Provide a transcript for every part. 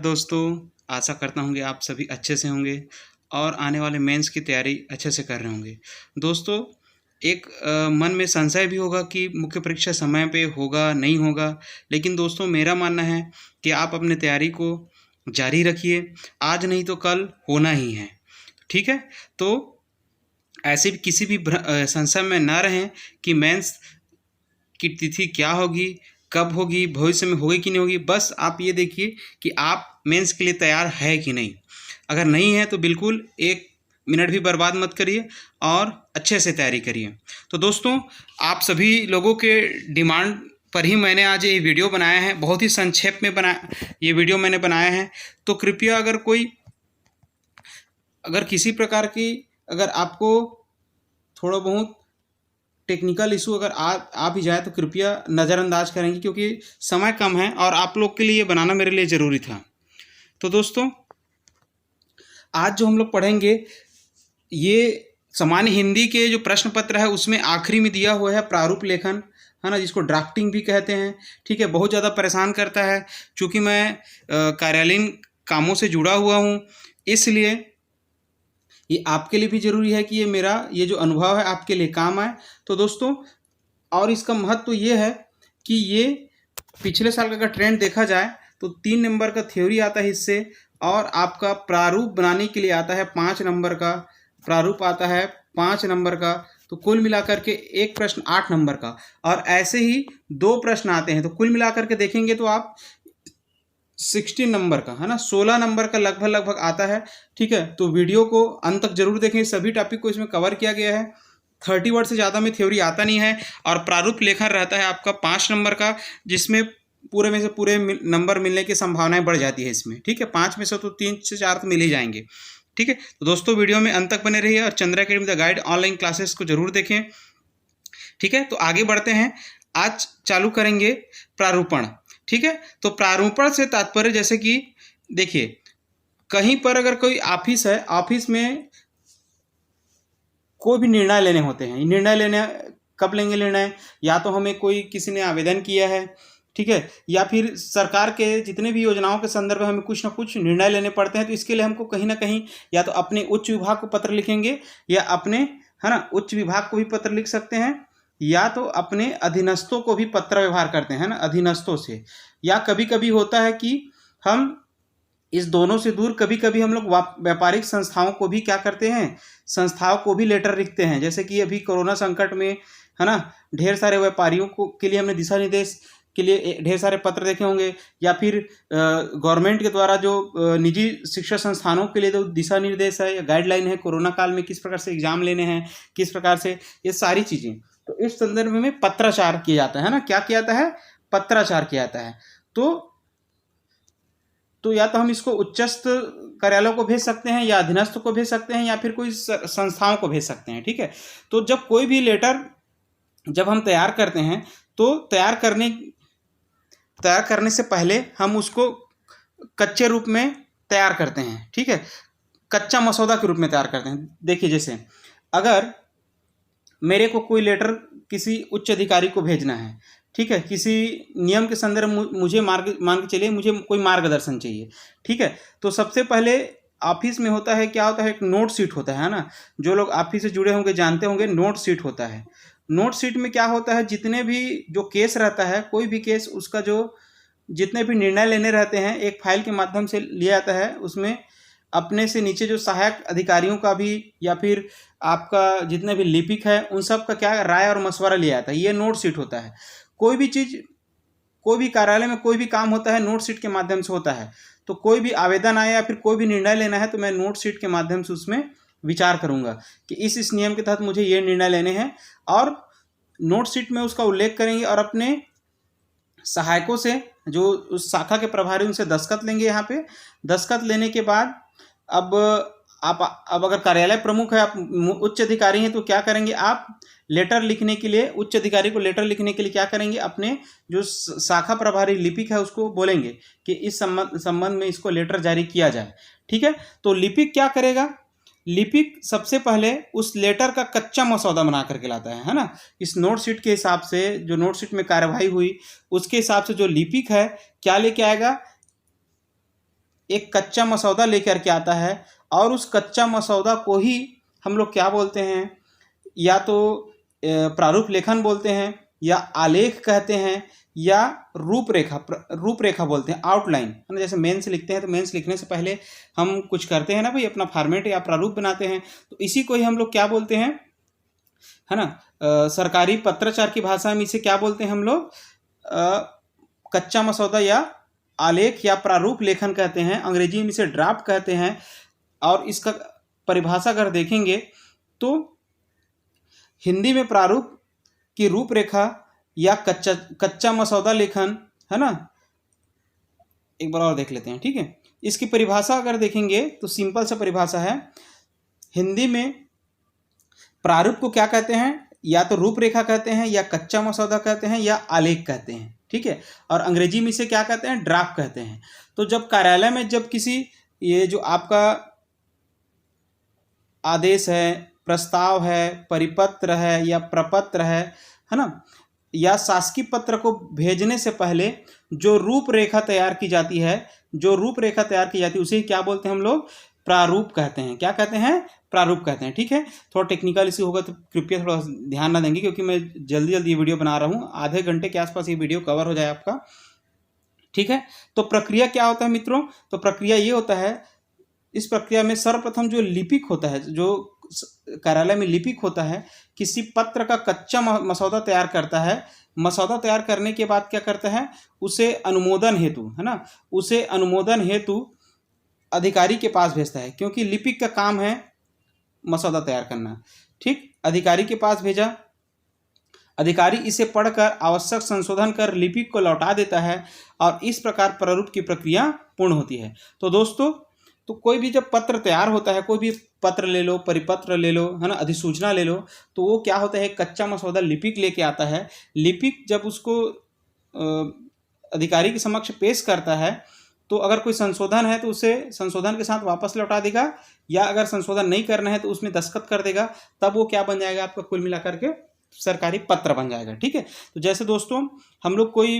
दोस्तों, आशा करता हूँ कि आप सभी अच्छे से होंगे और आने वाले मेंस की तैयारी अच्छे से कर रहे होंगे। दोस्तों, एक मन में संशय भी होगा कि मुख्य परीक्षा समय पे होगा, नहीं होगा। लेकिन दोस्तों, मेरा मानना है कि आप अपनी तैयारी को जारी रखिए, आज नहीं तो कल होना ही है। ठीक है? तो ऐसे भी किसी भी संशय में ना रहें कि मेंस की तिथि क्या होगी, कब होगी, भविष्य में होगी कि नहीं होगी। बस आप ये देखिए कि आप मेंस के लिए तैयार है कि नहीं। अगर नहीं है तो बिल्कुल एक मिनट भी बर्बाद मत करिए और अच्छे से तैयारी करिए। तो दोस्तों, आप सभी लोगों के डिमांड पर ही मैंने आज ये वीडियो बनाया है। बहुत ही संक्षेप में ये वीडियो मैंने बनाया है। तो कृपया अगर किसी प्रकार की अगर आपको थोड़ा बहुत टेक्निकल इशू अगर आ भी जाए तो कृपया नज़रअंदाज करेंगे, क्योंकि समय कम है और आप लोग के लिए ये बनाना मेरे लिए ज़रूरी था। तो दोस्तों, आज जो हम लोग पढ़ेंगे ये सामान्य हिंदी के जो प्रश्न पत्र है उसमें आखिरी में दिया हुआ है प्रारूप लेखन, है ना, जिसको ड्राफ्टिंग भी कहते हैं। ठीक है, बहुत ज़्यादा परेशान करता है। चूँकि मैं कार्यालयीन कामों से जुड़ा हुआ हूँ, इसलिए ये आपके लिए भी ज़रूरी है कि ये जो अनुभव है आपके लिए काम आए। तो दोस्तों, और इसका महत्व तो ये है कि ये पिछले साल का अगर ट्रेंड देखा जाए तो 3 नंबर का थ्योरी आता है इससे, और आपका प्रारूप बनाने के लिए आता है 5 नंबर का, प्रारूप आता है 5 नंबर का। तो कुल मिलाकर के एक प्रश्न 8 नंबर का, और ऐसे ही 2 प्रश्न आते हैं। तो कुल मिलाकर के देखेंगे तो आप 16 नंबर का, है ना, 16 नंबर का लगभग आता है। ठीक है, तो वीडियो को अंत तक जरूर देखें, सभी टॉपिक को इसमें कवर किया गया है। 30 वर्ड से ज़्यादा में थ्योरी आता नहीं है, और प्रारूप लेखन रहता है आपका 5 नंबर का, जिसमें पूरे में से पूरे नंबर मिलने की संभावनाएं बढ़ जाती है इसमें। ठीक है, 5 में से तो 3 से 4 तो मिल ही जाएंगे। ठीक है, तो दोस्तों वीडियो में अंत तक बने रहिए और Chandra academy the guide online classes को जरूर देखें। ठीक है, तो आगे बढ़ते हैं। आज चालू करेंगे प्रारूपण। ठीक है, तो प्रारूपण से तात्पर्य, जैसे कि देखिए, कहीं पर अगर कोई ऑफिस है, ऑफिस में कोई भी निर्णय लेने होते हैं। निर्णय लेने कब लेंगे निर्णय? या तो हमें किसी ने आवेदन किया है, ठीक है, या फिर सरकार के जितने भी योजनाओं के संदर्भ में हमें कुछ ना कुछ निर्णय लेने पड़ते हैं। तो इसके लिए हमको कहीं ना कहीं या तो अपने उच्च विभाग को पत्र लिखेंगे, या अपने, है ना, उच्च विभाग को भी पत्र लिख सकते हैं, या तो अपने अधीनस्थों को भी पत्र व्यवहार करते हैं ना, अधीनस्थों से। या कभी कभी होता है कि हम इस दोनों से दूर कभी कभी हम लोग व्यापारिक संस्थाओं को भी क्या करते हैं, संस्थाओं को भी लेटर लिखते हैं। जैसे कि अभी कोरोना संकट में, है ना, ढेर सारे व्यापारियों को के लिए हमने दिशा निर्देश के लिए ढेर सारे पत्र देखे होंगे, या फिर गवर्नमेंट के द्वारा जो निजी शिक्षा संस्थानों के लिए जो दिशा निर्देश है या गाइडलाइन है, कोरोना काल में किस प्रकार से एग्जाम लेने हैं, किस प्रकार से, ये सारी चीज़ें। तो इस संदर्भ में पत्राचार किया जाता है ना, क्या किया जाता है? पत्राचार किया जाता है। तो या तो हम इसको उच्चस्थ कार्यालयों को भेज सकते हैं, या अधीनस्थ को भेज सकते हैं, या फिर कोई संस्थाओं को भेज सकते हैं। ठीक है, तो जब कोई भी लेटर जब हम तैयार करते हैं, तो तैयार करने से पहले हम उसको कच्चे रूप में तैयार करते हैं। ठीक है, कच्चा मसौदा के रूप में तैयार करते हैं। देखिए, जैसे अगर मेरे को कोई लेटर किसी उच्च अधिकारी को भेजना है, ठीक है, किसी नियम के संदर्भ मुझे मान के चलिए मुझे कोई मार्गदर्शन चाहिए। ठीक है, तो सबसे पहले ऑफिस में होता है, क्या होता है, एक नोट शीट होता है ना। जो लोग ऑफिस से जुड़े होंगे जानते होंगे, नोट शीट होता है। नोट शीट में क्या होता है, जितने भी जो केस रहता है, कोई भी केस, उसका जो जितने भी निर्णय लेने रहते हैं, एक फाइल के माध्यम से लिया जाता है। उसमें अपने से नीचे जो सहायक अधिकारियों का भी, या फिर आपका जितने भी लिपिक है, उन सब का क्या राय और मशवरा लिया जाता है। ये नोट शीट होता है। कोई भी चीज़, कोई भी कार्यालय में कोई भी काम होता है, नोट शीट के माध्यम से होता है। तो कोई भी आवेदन आए या फिर कोई भी निर्णय लेना है, तो मैं नोट शीट के माध्यम से उसमें विचार करूंगा कि इस नियम के तहत मुझे ये निर्णय लेने हैं, और नोट शीट में उसका उल्लेख करेंगे, और अपने सहायकों से, जो उस शाखा के प्रभारी, उनसे दस्तखत लेंगे। यहाँ पे दस्तखत लेने के बाद अब अगर कार्यालय प्रमुख है, आप उच्च अधिकारी हैं, तो क्या करेंगे, आप लेटर लिखने के लिए, उच्च अधिकारी को लेटर लिखने के लिए क्या करेंगे, अपने जो शाखा प्रभारी लिपिक है उसको बोलेंगे कि इस संबंध में इसको लेटर जारी किया जाए। ठीक है, तो लिपिक क्या करेगा, लिपिक सबसे पहले उस लेटर का कच्चा मसौदा बना करके लाता है ना। इस नोट शीट के हिसाब से, जो नोट शीट में कार्यवाही हुई उसके हिसाब से जो लिपिक है क्या लेके आएगा, एक कच्चा मसौदा लेकर के आता है और उस कच्चा मसौदा को ही हम लोग क्या बोलते हैं, या तो प्रारूप लेखन बोलते हैं, या आलेख कहते हैं, या रूपरेखा बोलते हैं, आउटलाइन है ना। जैसे मेंस लिखते हैं तो मेंस लिखने से पहले हम कुछ करते हैं ना भाई, अपना फॉर्मेट या प्रारूप बनाते हैं, तो इसी को ही हम लोग क्या बोलते हैं, है ना। सरकारी पत्राचार की भाषा में इसे क्या बोलते हैं हम लोग, कच्चा मसौदा या आलेख या प्रारूप लेखन कहते हैं। अंग्रेजी में इसे ड्राफ्ट कहते हैं। और इसका परिभाषा अगर देखेंगे तो हिंदी में प्रारूप की रूपरेखा या कच्चा मसौदा लेखन, है ना। एक बार और देख लेते हैं, ठीक है। इसकी परिभाषा अगर देखेंगे तो सिंपल सा परिभाषा है। हिंदी में प्रारूप को क्या कहते हैं, या तो रूपरेखा कहते हैं, या कच्चा मसौदा कहते हैं, या आलेख कहते हैं, ठीक है। और अंग्रेजी में इसे क्या कहते हैं, ड्राफ्ट कहते हैं। तो जब कार्यालय में जब किसी ये जो आपका आदेश है, प्रस्ताव है, परिपत्र है या प्रपत्र है ना, या शासकीय पत्र को भेजने से पहले जो रूपरेखा तैयार की जाती है, उसे क्या बोलते हैं हम लोग, प्रारूप कहते हैं। क्या कहते हैं, प्रारूप कहते हैं, ठीक है। थोड़ा टेक्निकल इश्यू होगा तो कृपया थोड़ा ध्यान ना देंगे, क्योंकि मैं जल्दी ये वीडियो बना रहा हूँ, आधे घंटे के आसपास ये वीडियो कवर हो जाए आपका, ठीक है। तो प्रक्रिया क्या होता है मित्रों, तो प्रक्रिया ये होता है, इस प्रक्रिया में सर्वप्रथम जो लिपिक होता है, जो कार्यालय में लिपिक होता है, किसी पत्र का कच्चा मसौदा तैयार करता है। मसौदा तैयार करने के बाद क्या करता है, उसे अनुमोदन हेतु, है ना, उसे अनुमोदन हेतु अधिकारी के पास भेजता है, क्योंकि लिपिक का काम है मसौदा तैयार करना, ठीक। अधिकारी के पास भेजा, अधिकारी इसे पढ़कर आवश्यक संशोधन कर लिपिक को लौटा देता है और इस प्रकार प्रारूप की प्रक्रिया पूर्ण होती है। तो दोस्तों, तो कोई भी जब पत्र तैयार होता है, कोई भी पत्र ले लो, परिपत्र ले लो, है ना, अधिसूचना ले लो, तो वो क्या होता है, कच्चा मसौदा लिपिक लेके आता है। लिपिक जब उसको अधिकारी के समक्ष पेश करता है, तो अगर कोई संशोधन है तो उसे संशोधन के साथ वापस लौटा देगा, या अगर संशोधन नहीं करना है तो उसमें दस्तखत कर देगा, तब वो क्या बन जाएगा, आपका कुल मिलाकर के सरकारी पत्र बन जाएगा, ठीक है। तो जैसे दोस्तों हम लोग कोई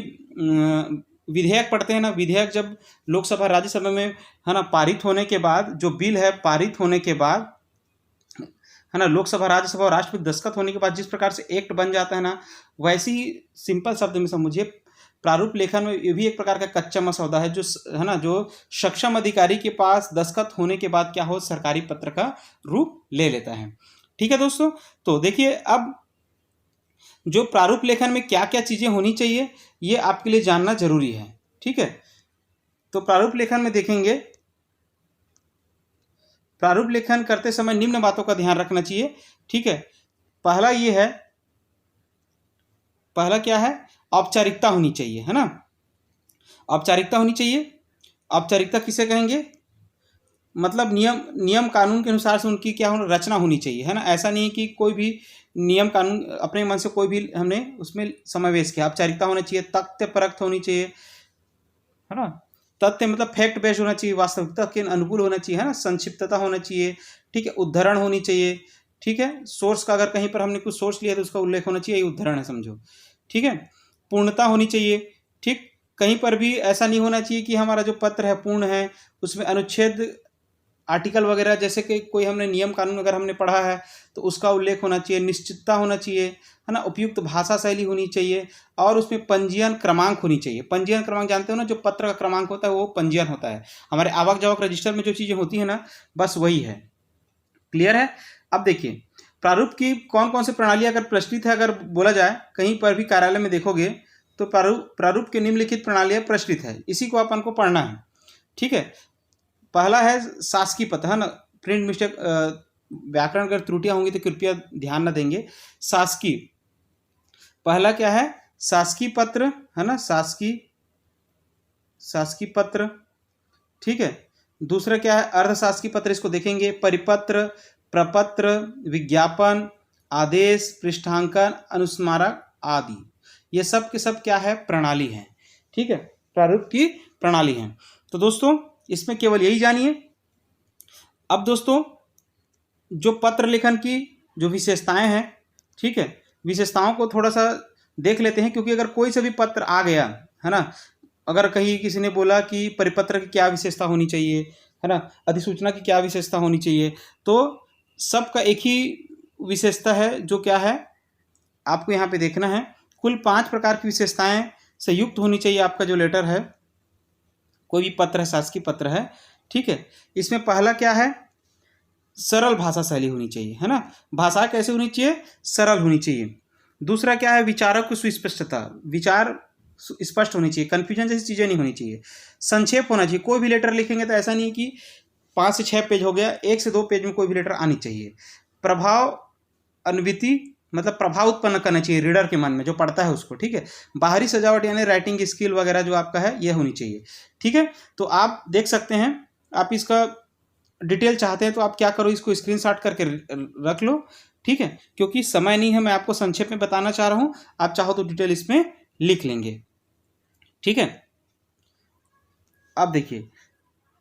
विधेयक पढ़ते हैं ना, विधेयक जब लोकसभा राज्यसभा में, है ना, पारित होने के बाद, जो बिल है पारित होने के बाद, है ना, लोकसभा राज्यसभा और राष्ट्रपति दस्तखत होने के बाद जिस प्रकार से एक्ट बन जाता है ना, वैसे ही सिंपल शब्द में समझिए, प्रारूप लेखन में ये भी एक प्रकार का कच्चा मसौदा है, जो, है ना, जो सक्षम अधिकारी के पास दस्तखत होने के बाद क्या हो, सरकारी पत्र का रूप ले लेता है, ठीक है दोस्तों। तो देखिए, अब जो प्रारूप लेखन में क्या क्या चीज़ें होनी चाहिए, ये आपके लिए जानना जरूरी है, ठीक है। तो प्रारूप लेखन में देखेंगे, प्रारूप लेखन करते समय निम्न बातों का ध्यान रखना चाहिए, ठीक है। पहला ये है, पहला क्या है, औपचारिकता होनी चाहिए, है ना। औपचारिकता होनी चाहिए। औपचारिकता किसे कहेंगे, मतलब नियम कानून के अनुसार से उनकी क्या होना, रचना होनी चाहिए, है ना। ऐसा नहीं है कि कोई भी नियम कानून अपने मन से कोई भी हमने उसमें समावेश किया। औपचारिकता होना चाहिए, तथ्य परक होनी चाहिए, है ना। तथ्य मतलब फैक्ट बेस्ड होना चाहिए, वास्तविकता के अनुकूल होना चाहिए, है ना। संक्षिप्तता होना चाहिए, ठीक है। उद्धरण होनी चाहिए, ठीक है। सोर्स का अगर कहीं पर हमने कुछ सोर्स लिया तो उसका उल्लेख होना चाहिए, ये उद्धरण है समझो, ठीक है। पूर्णता होनी चाहिए, ठीक। कहीं पर भी ऐसा नहीं होना चाहिए कि हमारा जो पत्र है पूर्ण है, उसमें अनुच्छेद, आर्टिकल वगैरह, जैसे कि कोई हमने नियम कानून अगर हमने पढ़ा है तो उसका उल्लेख होना चाहिए। निश्चितता होना चाहिए, है ना। उपयुक्त भाषा शैली होनी चाहिए, और उसमें पंजीयन क्रमांक होनी चाहिए। पंजीयन क्रमांक जानते हो ना, जो पत्र का क्रमांक होता है वो पंजीयन होता है। हमारे आवक जावक रजिस्टर में जो चीज़ें होती है ना, बस वही है। क्लियर है। अब देखिए, प्रारूप की कौन कौन सी प्रणालियाँ अगर प्रचलित है, अगर बोला जाए कहीं पर भी कार्यालय में देखोगे तो प्रारूप के निम्नलिखित प्रणालियाँ प्रचलित है, इसी को अपन को पढ़ना है, ठीक है। पहला है शासकीय पत्र, है ना। प्रिंट मिस्टेक, व्याकरण अगर त्रुटियां होंगी तो कृपया ध्यान न देंगे। शासकीय, पहला क्या है, शासकीय पत्र, है ना, शासकीय पत्र, ठीक है। दूसरा क्या है, अर्धशासकीय पत्र, इसको देखेंगे। परिपत्र, प्रपत्र, विज्ञापन, आदेश, पृष्ठांकन, अनुस्मारक आदि, ये सब के सब क्या है, प्रणाली है, ठीक है, प्रारूप की प्रणाली है। तो दोस्तों इसमें केवल यही जानिए। अब दोस्तों, जो पत्र लेखन की जो विशेषताएं हैं, ठीक है, विशेषताओं को थोड़ा सा देख लेते हैं, क्योंकि अगर कोई सा भी पत्र आ गया, है ना, अगर कहीं किसी ने बोला कि परिपत्र की क्या विशेषता होनी चाहिए, है ना, अधिसूचना की क्या विशेषता होनी चाहिए, तो सबका एक ही विशेषता है, जो क्या है आपको यहाँ पे देखना है। कुल 5 प्रकार की विशेषताएं संयुक्त होनी चाहिए आपका जो लेटर है, कोई भी पत्र है, शासकीय पत्र है, ठीक है। इसमें पहला क्या है, सरल भाषा शैली होनी चाहिए, है ना, भाषा कैसे होनी चाहिए, सरल होनी चाहिए। दूसरा क्या है, विचारों की सुस्पष्टता, विचार स्पष्ट होनी चाहिए, कन्फ्यूजन जैसी चीज़ें नहीं होनी चाहिए। संक्षेप होना चाहिए, कोई भी लेटर लिखेंगे तो ऐसा नहीं है कि 5 से 6 पेज हो गया, 1 से 2 पेज में कोई भी लेटर आनी चाहिए। प्रभाव अन्विति, मतलब प्रभाव उत्पन्न करना चाहिए रीडर के मन में, जो पढ़ता है उसको, ठीक है। बाहरी सजावट यानी राइटिंग स्किल वगैरह जो आपका है ये होनी चाहिए, ठीक है। तो आप देख सकते हैं, आप इसका डिटेल चाहते हैं तो आप क्या करो, इसको स्क्रीनशॉट करके रख लो, ठीक है, क्योंकि समय नहीं है, मैं आपको संक्षेप में बताना चाह रहा हूँ। आप चाहो तो डिटेल इसमें लिख लेंगे, ठीक है। अब देखिए,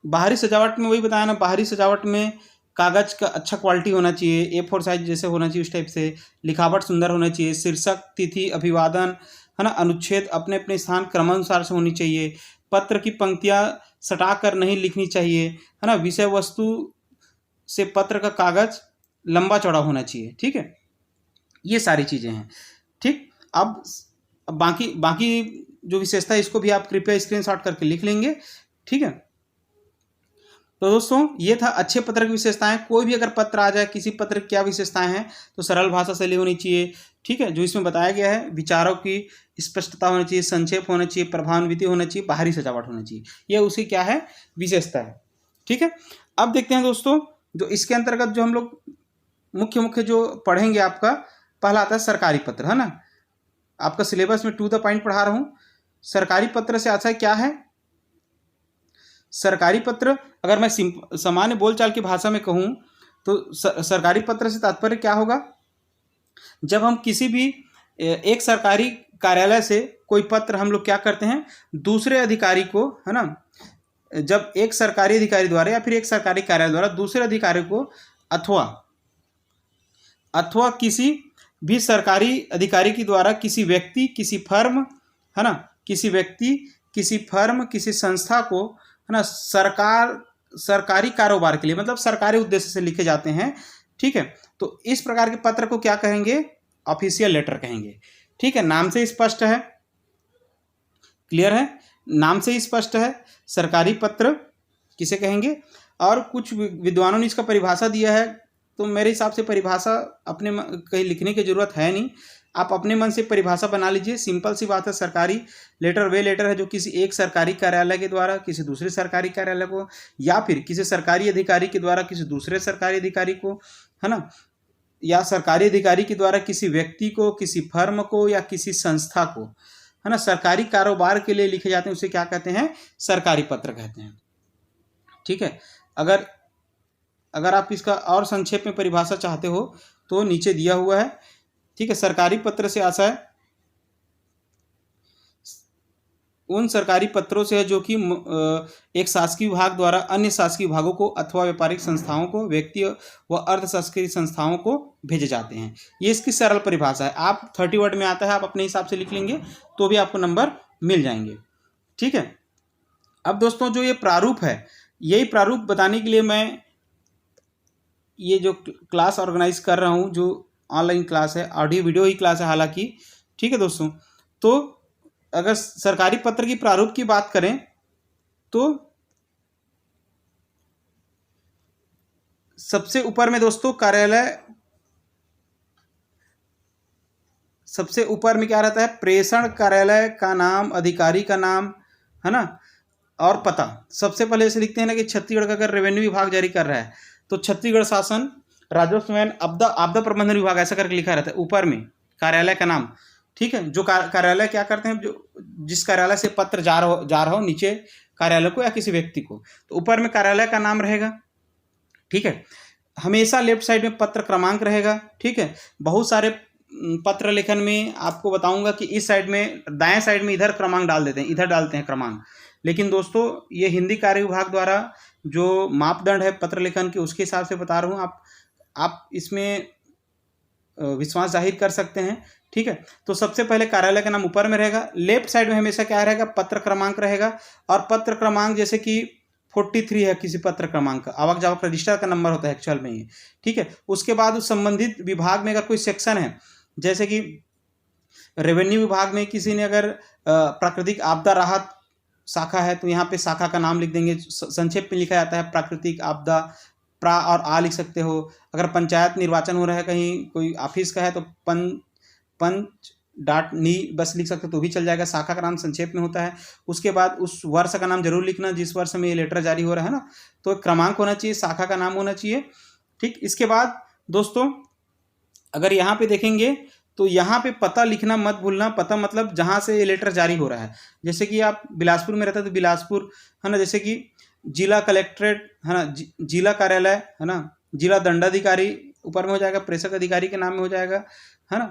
बाहरी सजावट में वही बताया ना, बाहरी सजावट में कागज का अच्छा क्वालिटी होना चाहिए, A4 साइज जैसे होना चाहिए उस टाइप से, लिखावट सुंदर होना चाहिए, शीर्षक, तिथि, अभिवादन, है ना, अनुच्छेद अपने अपने स्थान क्रमानुसार से होनी चाहिए, पत्र की पंक्तियां सटा कर नहीं लिखनी चाहिए, है ना, विषय वस्तु से पत्र का कागज लंबा चौड़ा होना चाहिए, ठीक है। ये सारी चीज़ें हैं, ठीक। अब बाकी जो विशेषता है इसको भी आप कृपया स्क्रीनशॉट करके लिख लेंगे, ठीक है। तो दोस्तों ये था अच्छे पत्र की विशेषताएं। कोई भी अगर पत्र आ जाए, किसी पत्र की क्या विशेषताएं हैं, तो सरल भाषा शैली होनी चाहिए, ठीक है, जो इसमें बताया गया है, विचारों की स्पष्टता होनी चाहिए, संक्षेप होना चाहिए, प्रभावान्विति होना चाहिए, बाहरी सजावट होनी चाहिए, ये उसकी क्या है, विशेषता है, ठीक है। अब देखते हैं दोस्तों, जो इसके अंतर्गत जो हम लोग मुख्य जो पढ़ेंगे, आपका पहला आता है सरकारी पत्र, है ना। आपका सिलेबस में टू द पॉइंट पढ़ा रहा हूँ। सरकारी पत्र से अच्छा क्या है, सरकारी पत्र, अगर मैं सामान्य बोलचाल की भाषा में कहूँ तो सरकारी पत्र से तात्पर्य क्या होगा, जब हम किसी भी एक सरकारी कार्यालय से कोई पत्र हम लोग क्या करते हैं, दूसरे अधिकारी को, है ना, जब एक सरकारी अधिकारी द्वारा या फिर एक सरकारी कार्यालय द्वारा दूसरे अधिकारी को अथवा किसी भी सरकारी अधिकारी के द्वारा किसी व्यक्ति, किसी फर्म, है ना, किसी व्यक्ति, किसी फर्म, किसी संस्था को, है ना, सरकारी कारोबार के लिए, मतलब सरकारी उद्देश्य से लिखे जाते हैं, ठीक है। तो इस प्रकार के पत्र को क्या कहेंगे, ऑफिशियल लेटर कहेंगे, ठीक है। नाम से स्पष्ट है, क्लियर है, नाम से स्पष्ट है, सरकारी पत्र किसे कहेंगे। और कुछ विद्वानों ने इसका परिभाषा दिया है, तो मेरे हिसाब से परिभाषा अपने कहीं लिखने की जरूरत है नहीं, आप अपने मन से परिभाषा बना लीजिए। सिंपल सी बात है, सरकारी लेटर वे लेटर है जो किसी एक सरकारी कार्यालय के द्वारा किसी दूसरे सरकारी कार्यालय को, या फिर किसी सरकारी अधिकारी के द्वारा किसी दूसरे सरकारी अधिकारी को, है ना, या सरकारी अधिकारी के द्वारा किसी व्यक्ति को, किसी फर्म को या किसी संस्था को, है ना, सरकारी कारोबार के लिए लिखे जाते हैं, उसे क्या कहते हैं, सरकारी पत्र कहते हैं, ठीक है। अगर आप इसका और संक्षेप में परिभाषा चाहते हो तो नीचे दिया हुआ है, ठीक है। सरकारी पत्र से आशा है उन सरकारी पत्रों से है जो कि एक शासकीय विभाग द्वारा अन्य शासकीय विभागों को अथवा व्यापारिक संस्थाओं को, व्यक्ति व अर्ध शासकीय संस्थाओं को भेजे जाते हैं। ये इसकी सरल परिभाषा है। आप 30 वर्ड में आता है, आप अपने हिसाब से लिख लेंगे तो भी आपको नंबर मिल जाएंगे, ठीक है। अब दोस्तों जो ये प्रारूप है, यही प्रारूप बताने के लिए मैं ये जो क्लास ऑर्गेनाइज कर रहा हूँ, जो ऑनलाइन क्लास है, ऑडियो वीडियो ही क्लास है हालांकि, ठीक है दोस्तों। तो अगर सरकारी पत्र की प्रारूप की बात करें तो सबसे ऊपर में दोस्तों कार्यालय, सबसे ऊपर में क्या रहता है, प्रेषण कार्यालय का नाम, अधिकारी का नाम, है ना, और पता। सबसे पहले ऐसे लिखते हैं ना कि छत्तीसगढ़ का अगर रेवेन्यू विभाग जारी कर रहा है तो छत्तीसगढ़ शासन राजस्व एवं आपदा प्रबंधन विभाग ऐसा करके लिखा रहता है ऊपर में कार्यालय का नाम, ठीक है। जो कार्यालय क्या करते हैं, जो जिस कार्यालय से पत्र जा रहा हो नीचे कार्यालय को या किसी व्यक्ति को, तो ऊपर में कार्यालय का नाम रहेगा, ठीक है। हमेशा लेफ्ट साइड में पत्र क्रमांक रहेगा, ठीक है। बहुत सारे पत्र लेखन में आपको बताऊंगा कि इस साइड में, दाएं साइड में इधर क्रमांक डाल देते हैं, इधर डालते हैं क्रमांक, लेकिन दोस्तों ये हिंदी कार्य विभाग द्वारा जो मापदंड है पत्र लेखन के, उसके हिसाब से बता रहा हूँ। आप इसमें विश्वास जाहिर कर सकते हैं, ठीक है। तो सबसे पहले कार्यालय का नाम ऊपर में रहेगा, लेफ्ट साइड में हमेशा क्या रहेगा, पत्र क्रमांक रहेगा। और पत्र क्रमांक जैसे कि 43 है किसी पत्र क्रमांक का, आवक जावक रजिस्टर का नंबर होता है एक्चुअल में ये, ठीक है। उसके बाद उस संबंधित विभाग में अगर कोई सेक्शन है, जैसे कि रेवेन्यू विभाग में किसी ने अगर प्राकृतिक आपदा राहत शाखा है तो यहाँ पे शाखा का नाम लिख देंगे, संक्षेप में लिखा जाता है प्राकृतिक आपदा, प्रा और आ लिख सकते हो। अगर पंचायत निर्वाचन हो रहा है कहीं कोई ऑफिस का है तो पंच डाट नी बस लिख सकते हो तो भी चल जाएगा, शाखा का नाम संक्षेप में होता है। उसके बाद उस वर्ष का नाम जरूर लिखना जिस वर्ष में ये लेटर जारी हो रहा है ना, तो क्रमांक होना चाहिए, शाखा का नाम होना चाहिए, ठीक। इसके बाद दोस्तों अगर यहाँ पे देखेंगे तो यहाँ पे पता लिखना मत भूलना, पता मतलब जहाँ से ये लेटर जारी हो रहा है। जैसे कि आप बिलासपुर में रहते हैं तो बिलासपुर है ना, जैसे कि जिला कलेक्ट्रेट है ना, जिला कार्यालय है ना, जिला दंडाधिकारी ऊपर में हो जाएगा, प्रेषक अधिकारी के नाम में हो जाएगा है ना,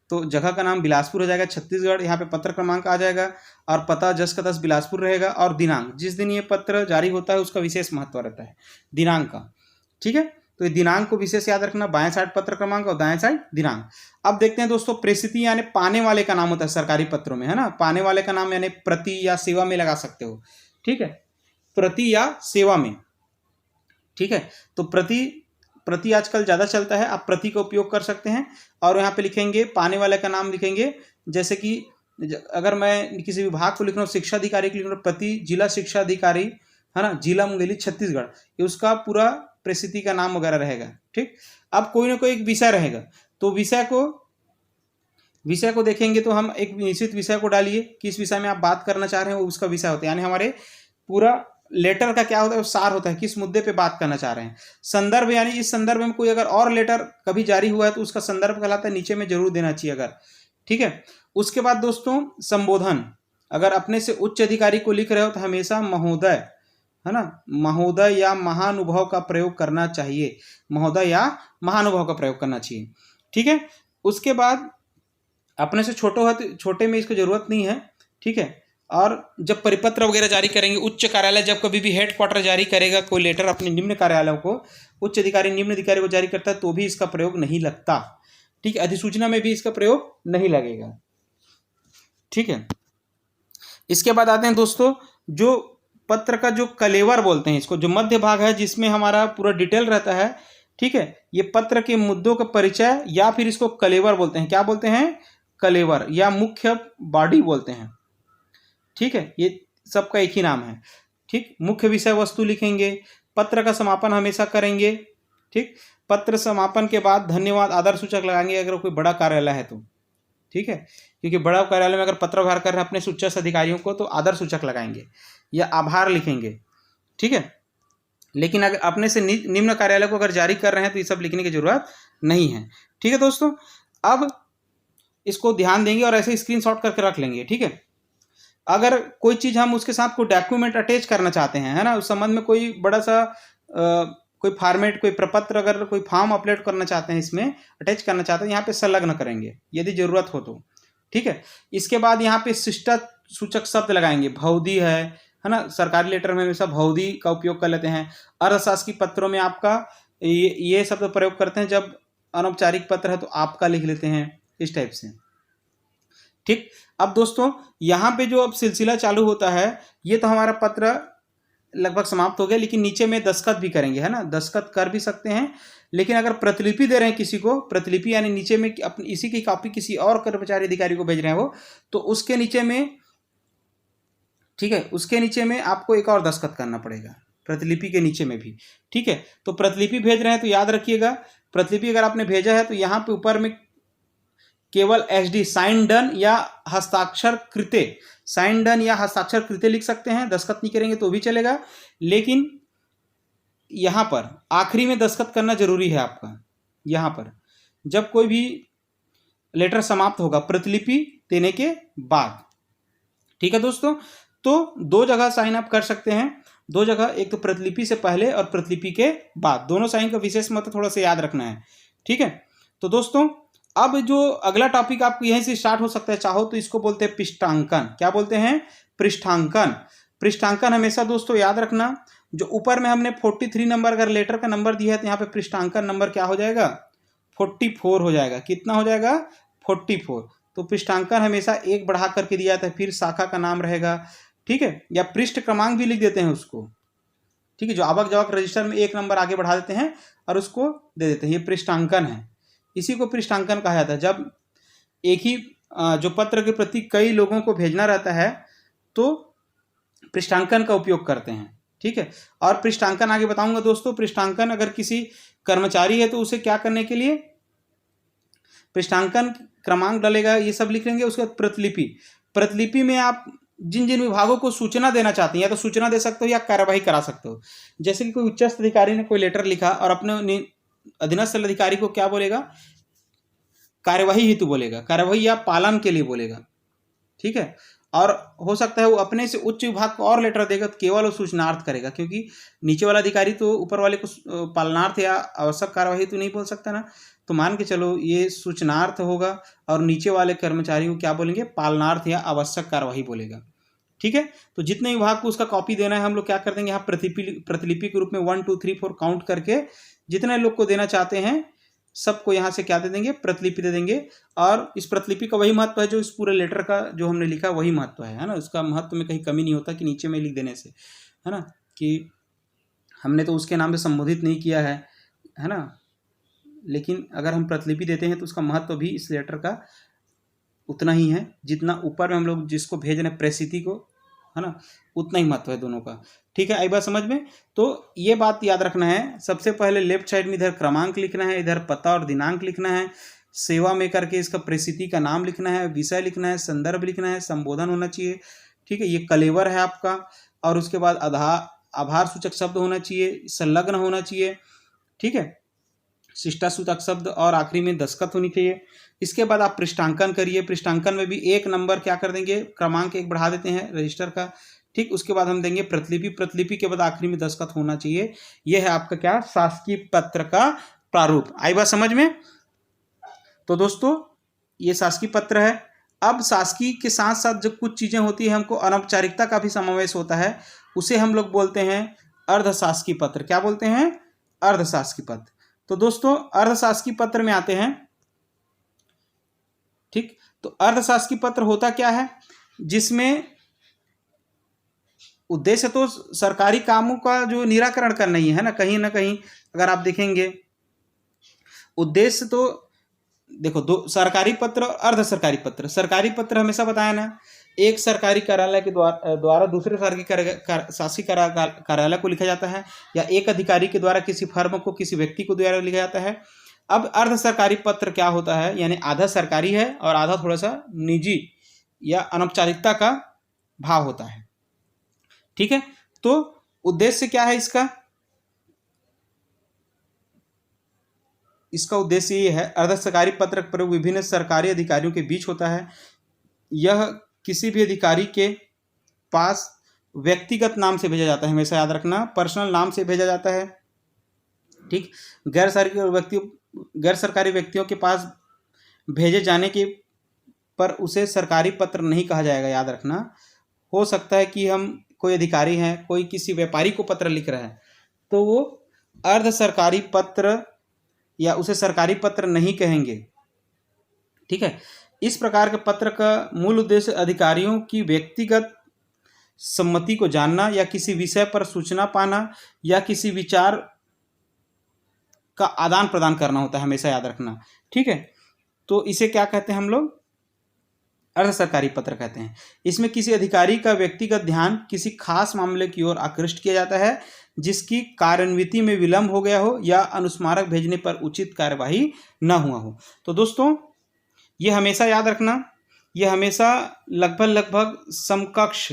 तो जगह का नाम बिलासपुर हो जाएगा, छत्तीसगढ़। यहाँ पे पत्र क्रमांक आ जाएगा और पता जस का तस बिलासपुर रहेगा। और दिनांक, जिस दिन ये पत्र जारी होता है उसका विशेष महत्व रहता है दिनांक का, ठीक है। तो ये दिनांक को विशेष याद रखना, बाएं साइड पत्र क्रमांक और दाएं साइड दिनांक। अब देखते हैं दोस्तों, प्रेषिती यानी पाने वाले का नाम होता है सरकारी पत्रों में है ना, पाने वाले का नाम यानी प्रति या सेवा में लगा सकते हो, ठीक है, प्रति या सेवा में, ठीक है। तो प्रति आजकल ज़्यादा चलता है, आप प्रति का उपयोग कर सकते हैं। और यहाँ पे लिखेंगे पाने वाले का नाम लिखेंगे, जैसे कि अगर मैं किसी विभाग को लिख रहा हूँ, शिक्षा अधिकारी को लिख रहा हूँ, प्रति जिला शिक्षा अधिकारी है ना, जिला मुंगेली छत्तीसगढ़, ये उसका पूरा प्रसिद्धि का नाम वगैरह रहेगा, ठीक। अब कोई ना कोई एक विषय रहेगा, तो विषय को देखेंगे तो हम एक निश्चित विषय को डालिए, किस विषय में आप बात करना चाह रहे हैं वो उसका विषय होता है, यानी हमारे पूरा लेटर का क्या होता है, सार होता है, किस मुद्दे पे बात करना चाह रहे हैं। संदर्भ, यानी इस संदर्भ में कोई अगर और लेटर कभी जारी हुआ है तो उसका संदर्भ कहलाता है, नीचे में जरूर देना चाहिए अगर, ठीक है। उसके बाद दोस्तों संबोधन, अगर अपने से उच्च अधिकारी को लिख रहे हो तो हमेशा महोदय है ना, महोदय या महानुभाव का प्रयोग करना चाहिए, महोदय या महानुभाव का प्रयोग करना चाहिए, ठीक है। उसके बाद अपने से छोटे में इसको जरूरत नहीं है, ठीक है। और जब परिपत्र वगैरह जारी करेंगे, उच्च कार्यालय जब कभी भी हेडक्वार्टर जारी करेगा कोई लेटर अपने निम्न कार्यालयों को, उच्च अधिकारी निम्न अधिकारी को जारी करता है तो भी इसका प्रयोग नहीं लगता, ठीक है। अधिसूचना में भी इसका प्रयोग नहीं लगेगा, ठीक है। इसके बाद आते हैं दोस्तों, जो पत्र का जो कलेवर बोलते हैं इसको, जो मध्य भाग है जिसमें हमारा पूरा डिटेल रहता है, ठीक है, ये पत्र के मुद्दों का परिचय, या फिर इसको कलेवर बोलते हैं, क्या बोलते हैं, कलेवर, या मुख्य बॉडी बोलते हैं, ठीक है। ये सबका एक ही नाम है, ठीक। मुख्य विषय वस्तु लिखेंगे, पत्र का समापन हमेशा करेंगे, ठीक। पत्र समापन के बाद धन्यवाद आदर सूचक लगाएंगे अगर कोई बड़ा कार्यालय है तो, ठीक है, क्योंकि बड़ा कार्यालय में अगर पत्र व्यवहार कर रहे हैं अपने उच्च अधिकारियों को तो आदर सूचक लगाएंगे या आभार लिखेंगे, ठीक है। लेकिन अगर अपने से निम्न कार्यालय को अगर जारी कर रहे हैं तो ये सब लिखने की जरूरत नहीं है, ठीक है दोस्तों। अब इसको ध्यान देंगे और ऐसे स्क्रीनशॉट करके रख लेंगे, ठीक है। अगर कोई चीज़ हम उसके साथ कोई डॉक्यूमेंट अटैच करना चाहते हैं है ना, उस संबंध में कोई बड़ा सा कोई फॉर्मेट, कोई प्रपत्र, अगर कोई फॉर्म अपलोड करना चाहते हैं, इसमें अटैच करना चाहते हैं, यहाँ पे संलग्न करेंगे यदि जरूरत हो तो, ठीक है। इसके बाद यहाँ पे शिष्टा सूचक शब्द लगाएंगे, भौदी है ना, सरकारी लेटर में हमेशा भौदी का उपयोग कर लेते हैं। अर्धशासकीय पत्रों में आपका ये शब्द प्रयोग करते हैं, जब अनौपचारिक पत्र है तो आपका लिख लेते हैं, इस टाइप से, ठीक। अब दोस्तों यहाँ पे जो अब सिलसिला चालू होता है, ये तो हमारा पत्र लगभग समाप्त हो गया, लेकिन नीचे में दस्तखत भी करेंगे है ना, दस्तखत कर भी सकते हैं। लेकिन अगर प्रतिलिपि दे रहे हैं किसी को, प्रतिलिपि यानी नीचे में अपनी इसी की कॉपी किसी और कर्मचारी अधिकारी को भेज रहे हैं वो, तो उसके नीचे में, ठीक है, उसके नीचे में आपको एक और दस्तखत करना पड़ेगा, प्रतिलिपि के नीचे में भी, ठीक है। तो प्रतिलिपि भेज रहे हैं तो याद रखिएगा, प्रतिलिपि अगर आपने भेजा है तो यहाँ पे ऊपर में केवल SD साइन डन या हस्ताक्षर कृते, साइन डन या हस्ताक्षर कृते लिख सकते हैं, दस्तखत नहीं करेंगे तो भी चलेगा। लेकिन यहाँ पर आखिरी में दस्तखत करना जरूरी है आपका, यहाँ पर जब कोई भी लेटर समाप्त होगा प्रतिलिपि देने के बाद, ठीक है दोस्तों। तो दो जगह साइन आप कर सकते हैं, दो जगह, एक तो प्रतिलिपि से पहले और प्रतिलिपि के बाद, दोनों साइन का विशेष महत्व थोड़ा सा याद रखना है, ठीक है। तो दोस्तों अब जो अगला टॉपिक आपको यहीं से स्टार्ट हो सकता है, चाहो तो इसको बोलते हैं पृष्ठांकन। क्या बोलते हैं, पृष्ठांकन। पृष्ठांकन हमेशा दोस्तों याद रखना, जो ऊपर में हमने 43 नंबर अगर लेटर का नंबर दिया है तो यहाँ पे पृष्ठांकन नंबर क्या हो जाएगा, 44 हो जाएगा। कितना हो जाएगा, 44। तो पृष्ठांकन हमेशा 1 बढ़ा करके दिया जाता है, फिर शाखा का नाम रहेगा, ठीक है, या पृष्ठ क्रमांक भी लिख देते हैं उसको, ठीक है, जो आवक जावक रजिस्टर में 1 नंबर आगे बढ़ा देते हैं और उसको दे देते हैं, ये पृष्ठांकन है। इसी को पृष्ठांकन कहा जाता है। जब एक ही जो पत्र के प्रति कई लोगों को भेजना रहता है तो पृष्ठांकन का उपयोग करते हैं, ठीक है। और पृष्ठांकन आगे बताऊंगा दोस्तों। पृष्ठांकन अगर किसी कर्मचारी है तो उसे क्या करने के लिए पृष्ठांकन क्रमांक डालेगा, ये सब लिख लेंगे। उसके बाद प्रतिलिपि, प्रतिलिपि में आप जिन जिन विभागों को सूचना देना चाहते हैं या तो सूचना दे सकते हो या कार्यवाही करा सकते हो। जैसे कि कोई उच्चस्थ अधिकारी ने कोई लेटर लिखा और अपने अधीनस्थ अधिकारी को क्या बोलेगा, कार्यवाही हेतु बोलेगा, कार्यवाही या पालन के लिए बोलेगा, ठीक है। और हो सकता है वो अपने से उच्च विभाग को और लेटर देगा तो केवल वो सूचनार्थ करेगा, क्योंकि नीचे वाला अधिकारी तो ऊपर वाले को पालनार्थ या आवश्यक कार्यवाही तो नहीं बोल सकता ना। तो मान के चलो ये सूचनार्थ होगा और नीचे वाले कर्मचारी को क्या बोलेंगे, पालनार्थ या आवश्यक कार्यवाही बोलेगा, ठीक है। तो जितने विभाग को उसका कॉपी देना है हम लोग क्या कर देंगे, यहाँ प्रतिलिपि के रूप में 1 2 3 4 काउंट करके जितने लोग को देना चाहते हैं सबको यहाँ से क्या दे देंगे, प्रतिलिपि दे देंगे। और इस प्रतिलिपि का वही महत्व है जो इस पूरे लेटर का जो हमने लिखा वही महत्व है ना। उसका महत्व में कहीं कमी नहीं होता कि नीचे में लिख देने से, है ना, कि हमने तो उसके नाम से संबोधित नहीं किया है ना। लेकिन अगर हम प्रतिलिपि देते हैं तो उसका महत्व भी इस लेटर का उतना ही है जितना ऊपर में हम लोग जिसको भेज रहे हैं प्रेषिति को, है ना, उतना ही महत्व है दोनों का, ठीक है। आई बात समझ में। तो ये बात याद रखना है, सबसे पहले लेफ्ट साइड में इधर क्रमांक लिखना है, इधर पता और दिनांक लिखना है, सेवा में करके इसका प्रेषिति का नाम लिखना है, विषय लिखना है, संदर्भ लिखना है, संबोधन होना चाहिए, ठीक है, ये कलेवर है आपका। और उसके बाद आभार सूचक शब्द होना चाहिए, संलग्न होना चाहिए, ठीक है, शिष्टासूचक शब्द, और आखिरी में दस्तखत होनी चाहिए। इसके बाद आप पृष्ठांकन करिए। पृष्ठांकन में भी 1 नंबर क्या कर देंगे, क्रमांक 1 बढ़ा देते हैं रजिस्टर का, ठीक। उसके बाद हम देंगे प्रतिलिपि, प्रतिलिपि के बाद आखिरी में दस्तखत होना चाहिए। यह है आपका क्या, शासकीय पत्र का प्रारूप। आई बात समझ में। तो दोस्तों ये शासकीय पत्र है। अब शासकीय के साथ साथ जब कुछ चीजें होती है हमको अनौपचारिकता का भी समावेश होता है, उसे हम लोग बोलते हैं अर्धशासकीय पत्र। क्या बोलते हैं, अर्धशासकीय पत्र। तो दोस्तों अर्धशासकीय पत्र में आते हैं, ठीक। तो अर्धशासकीय पत्र होता क्या है, जिसमें उद्देश्य तो सरकारी कामों का जो निराकरण करना ही है ना कहीं अगर आप देखेंगे उद्देश्य तो देखो दो सरकारी पत्र और अर्ध सरकारी पत्र। सरकारी पत्र हमेशा बताया ना, एक सरकारी कार्यालय के द्वारा दूसरे शासकीय कार्यालय को लिखा जाता है, या एक अधिकारी के द्वारा किसी फर्म को किसी व्यक्ति को द्वारा लिखा जाता है। अब अर्ध सरकारी पत्र क्या होता है, यानी आधा सरकारी है और आधा थोड़ा सा निजी या अनौपचारिकता का भाव होता है, ठीक है। तो उद्देश्य क्या है इसका उद्देश्य ये है, अर्ध सरकारी पत्र का प्रयोग विभिन्न सरकारी अधिकारियों के बीच होता है। यह किसी भी अधिकारी के पास व्यक्तिगत नाम से भेजा जाता है, हमेशा याद रखना, पर्सनल नाम से भेजा जाता है, ठीक। गैर सरकारी व्यक्तियों के पास भेजे जाने के पर उसे सरकारी पत्र नहीं कहा जाएगा, याद रखना। हो सकता है कि हम कोई अधिकारी हैं, कोई किसी व्यापारी को पत्र लिख रहा है तो वो अर्ध सरकारी पत्र या उसे सरकारी पत्र नहीं कहेंगे, ठीक है। इस प्रकार के पत्र का मूल उद्देश्य अधिकारियों की व्यक्तिगत सम्मति को जानना या किसी विषय पर सूचना पाना या किसी विचार का आदान प्रदान करना होता है, हमेशा याद रखना, ठीक है। तो इसे क्या कहते हैं हम लोग, अर्ध सरकारी पत्र कहते हैं। इसमें किसी अधिकारी का व्यक्तिगत ध्यान किसी खास मामले की ओर आकृष्ट किया जाता है जिसकी कार्यान्विति में विलंब हो गया हो या अनुस्मारक भेजने पर उचित कार्यवाही न हुआ हो। तो दोस्तों ये हमेशा याद रखना, ये हमेशा लगभग समकक्ष,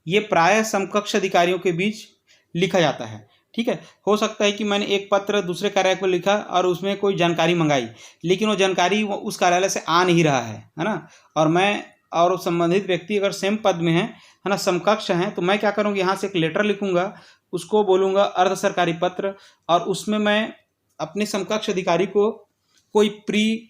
ये प्रायः समकक्ष अधिकारियों के बीच लिखा जाता है, ठीक है। हो सकता है कि मैंने एक पत्र दूसरे कार्यालय को लिखा और उसमें कोई जानकारी मंगाई, लेकिन वो जानकारी उस कार्यालय से आ नहीं रहा है ना, और मैं और संबंधित व्यक्ति अगर सेम पद में है ना, समकक्ष हैं, तो मैं क्या करूँगा, यहाँ से एक लेटर लिखूंगा, उसको बोलूँगा अर्ध सरकारी पत्र, और उसमें मैं अपने समकक्ष अधिकारी को कोई प्री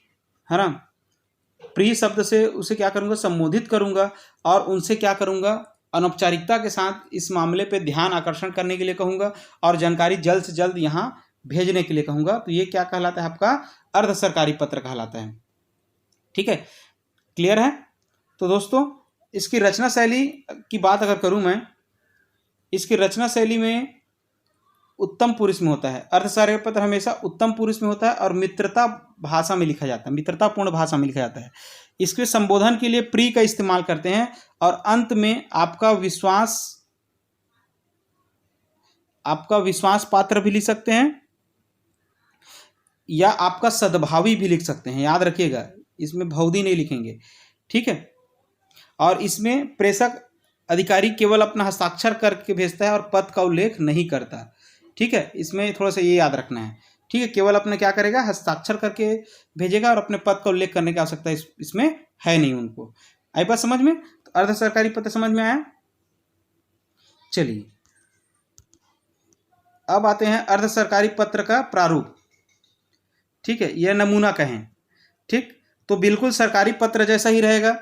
शब्द से उसे क्या करूँगा, संबोधित करूँगा, और उनसे क्या करूँगा, अनौपचारिकता के साथ इस मामले पे ध्यान आकर्षण करने के लिए कहूँगा और जानकारी जल्द से जल्द यहाँ भेजने के लिए कहूँगा। तो ये क्या कहलाता है, आपका अर्ध सरकारी पत्र कहलाता है, ठीक है, क्लियर है। तो दोस्तों इसकी रचना शैली की बात अगर करूं मैं, इसकी रचना शैली में उत्तम पुरुष में होता है, अर्थशास्त्र पत्र हमेशा उत्तम पुरुष में होता है और मित्रता भाषा में लिखा जाता है, मित्रतापूर्ण भाषा में लिखा जाता है। इसके संबोधन के लिए प्री का इस्तेमाल करते हैं और अंत में आपका विश्वास पात्र भी लिख सकते हैं या आपका सद्भावी भी लिख सकते हैं। याद रखिएगा इसमें भौदी नहीं लिखेंगे, ठीक है। और इसमें प्रेषक अधिकारी केवल अपना हस्ताक्षर करके भेजता है और पद का उल्लेख नहीं करता, ठीक है। इसमें थोड़ा सा ये याद रखना है, ठीक है। केवल अपने क्या करेगा, हस्ताक्षर करके भेजेगा और अपने पद का उल्लेख करने की आवश्यकता इसमें है नहीं उनको। आई बात समझ में? तो अर्ध सरकारी पत्र समझ में आया। चलिए अब आते हैं अर्ध सरकारी पत्र का प्रारूप, ठीक है, यह नमूना कहें, ठीक। तो बिल्कुल सरकारी पत्र जैसा ही रहेगा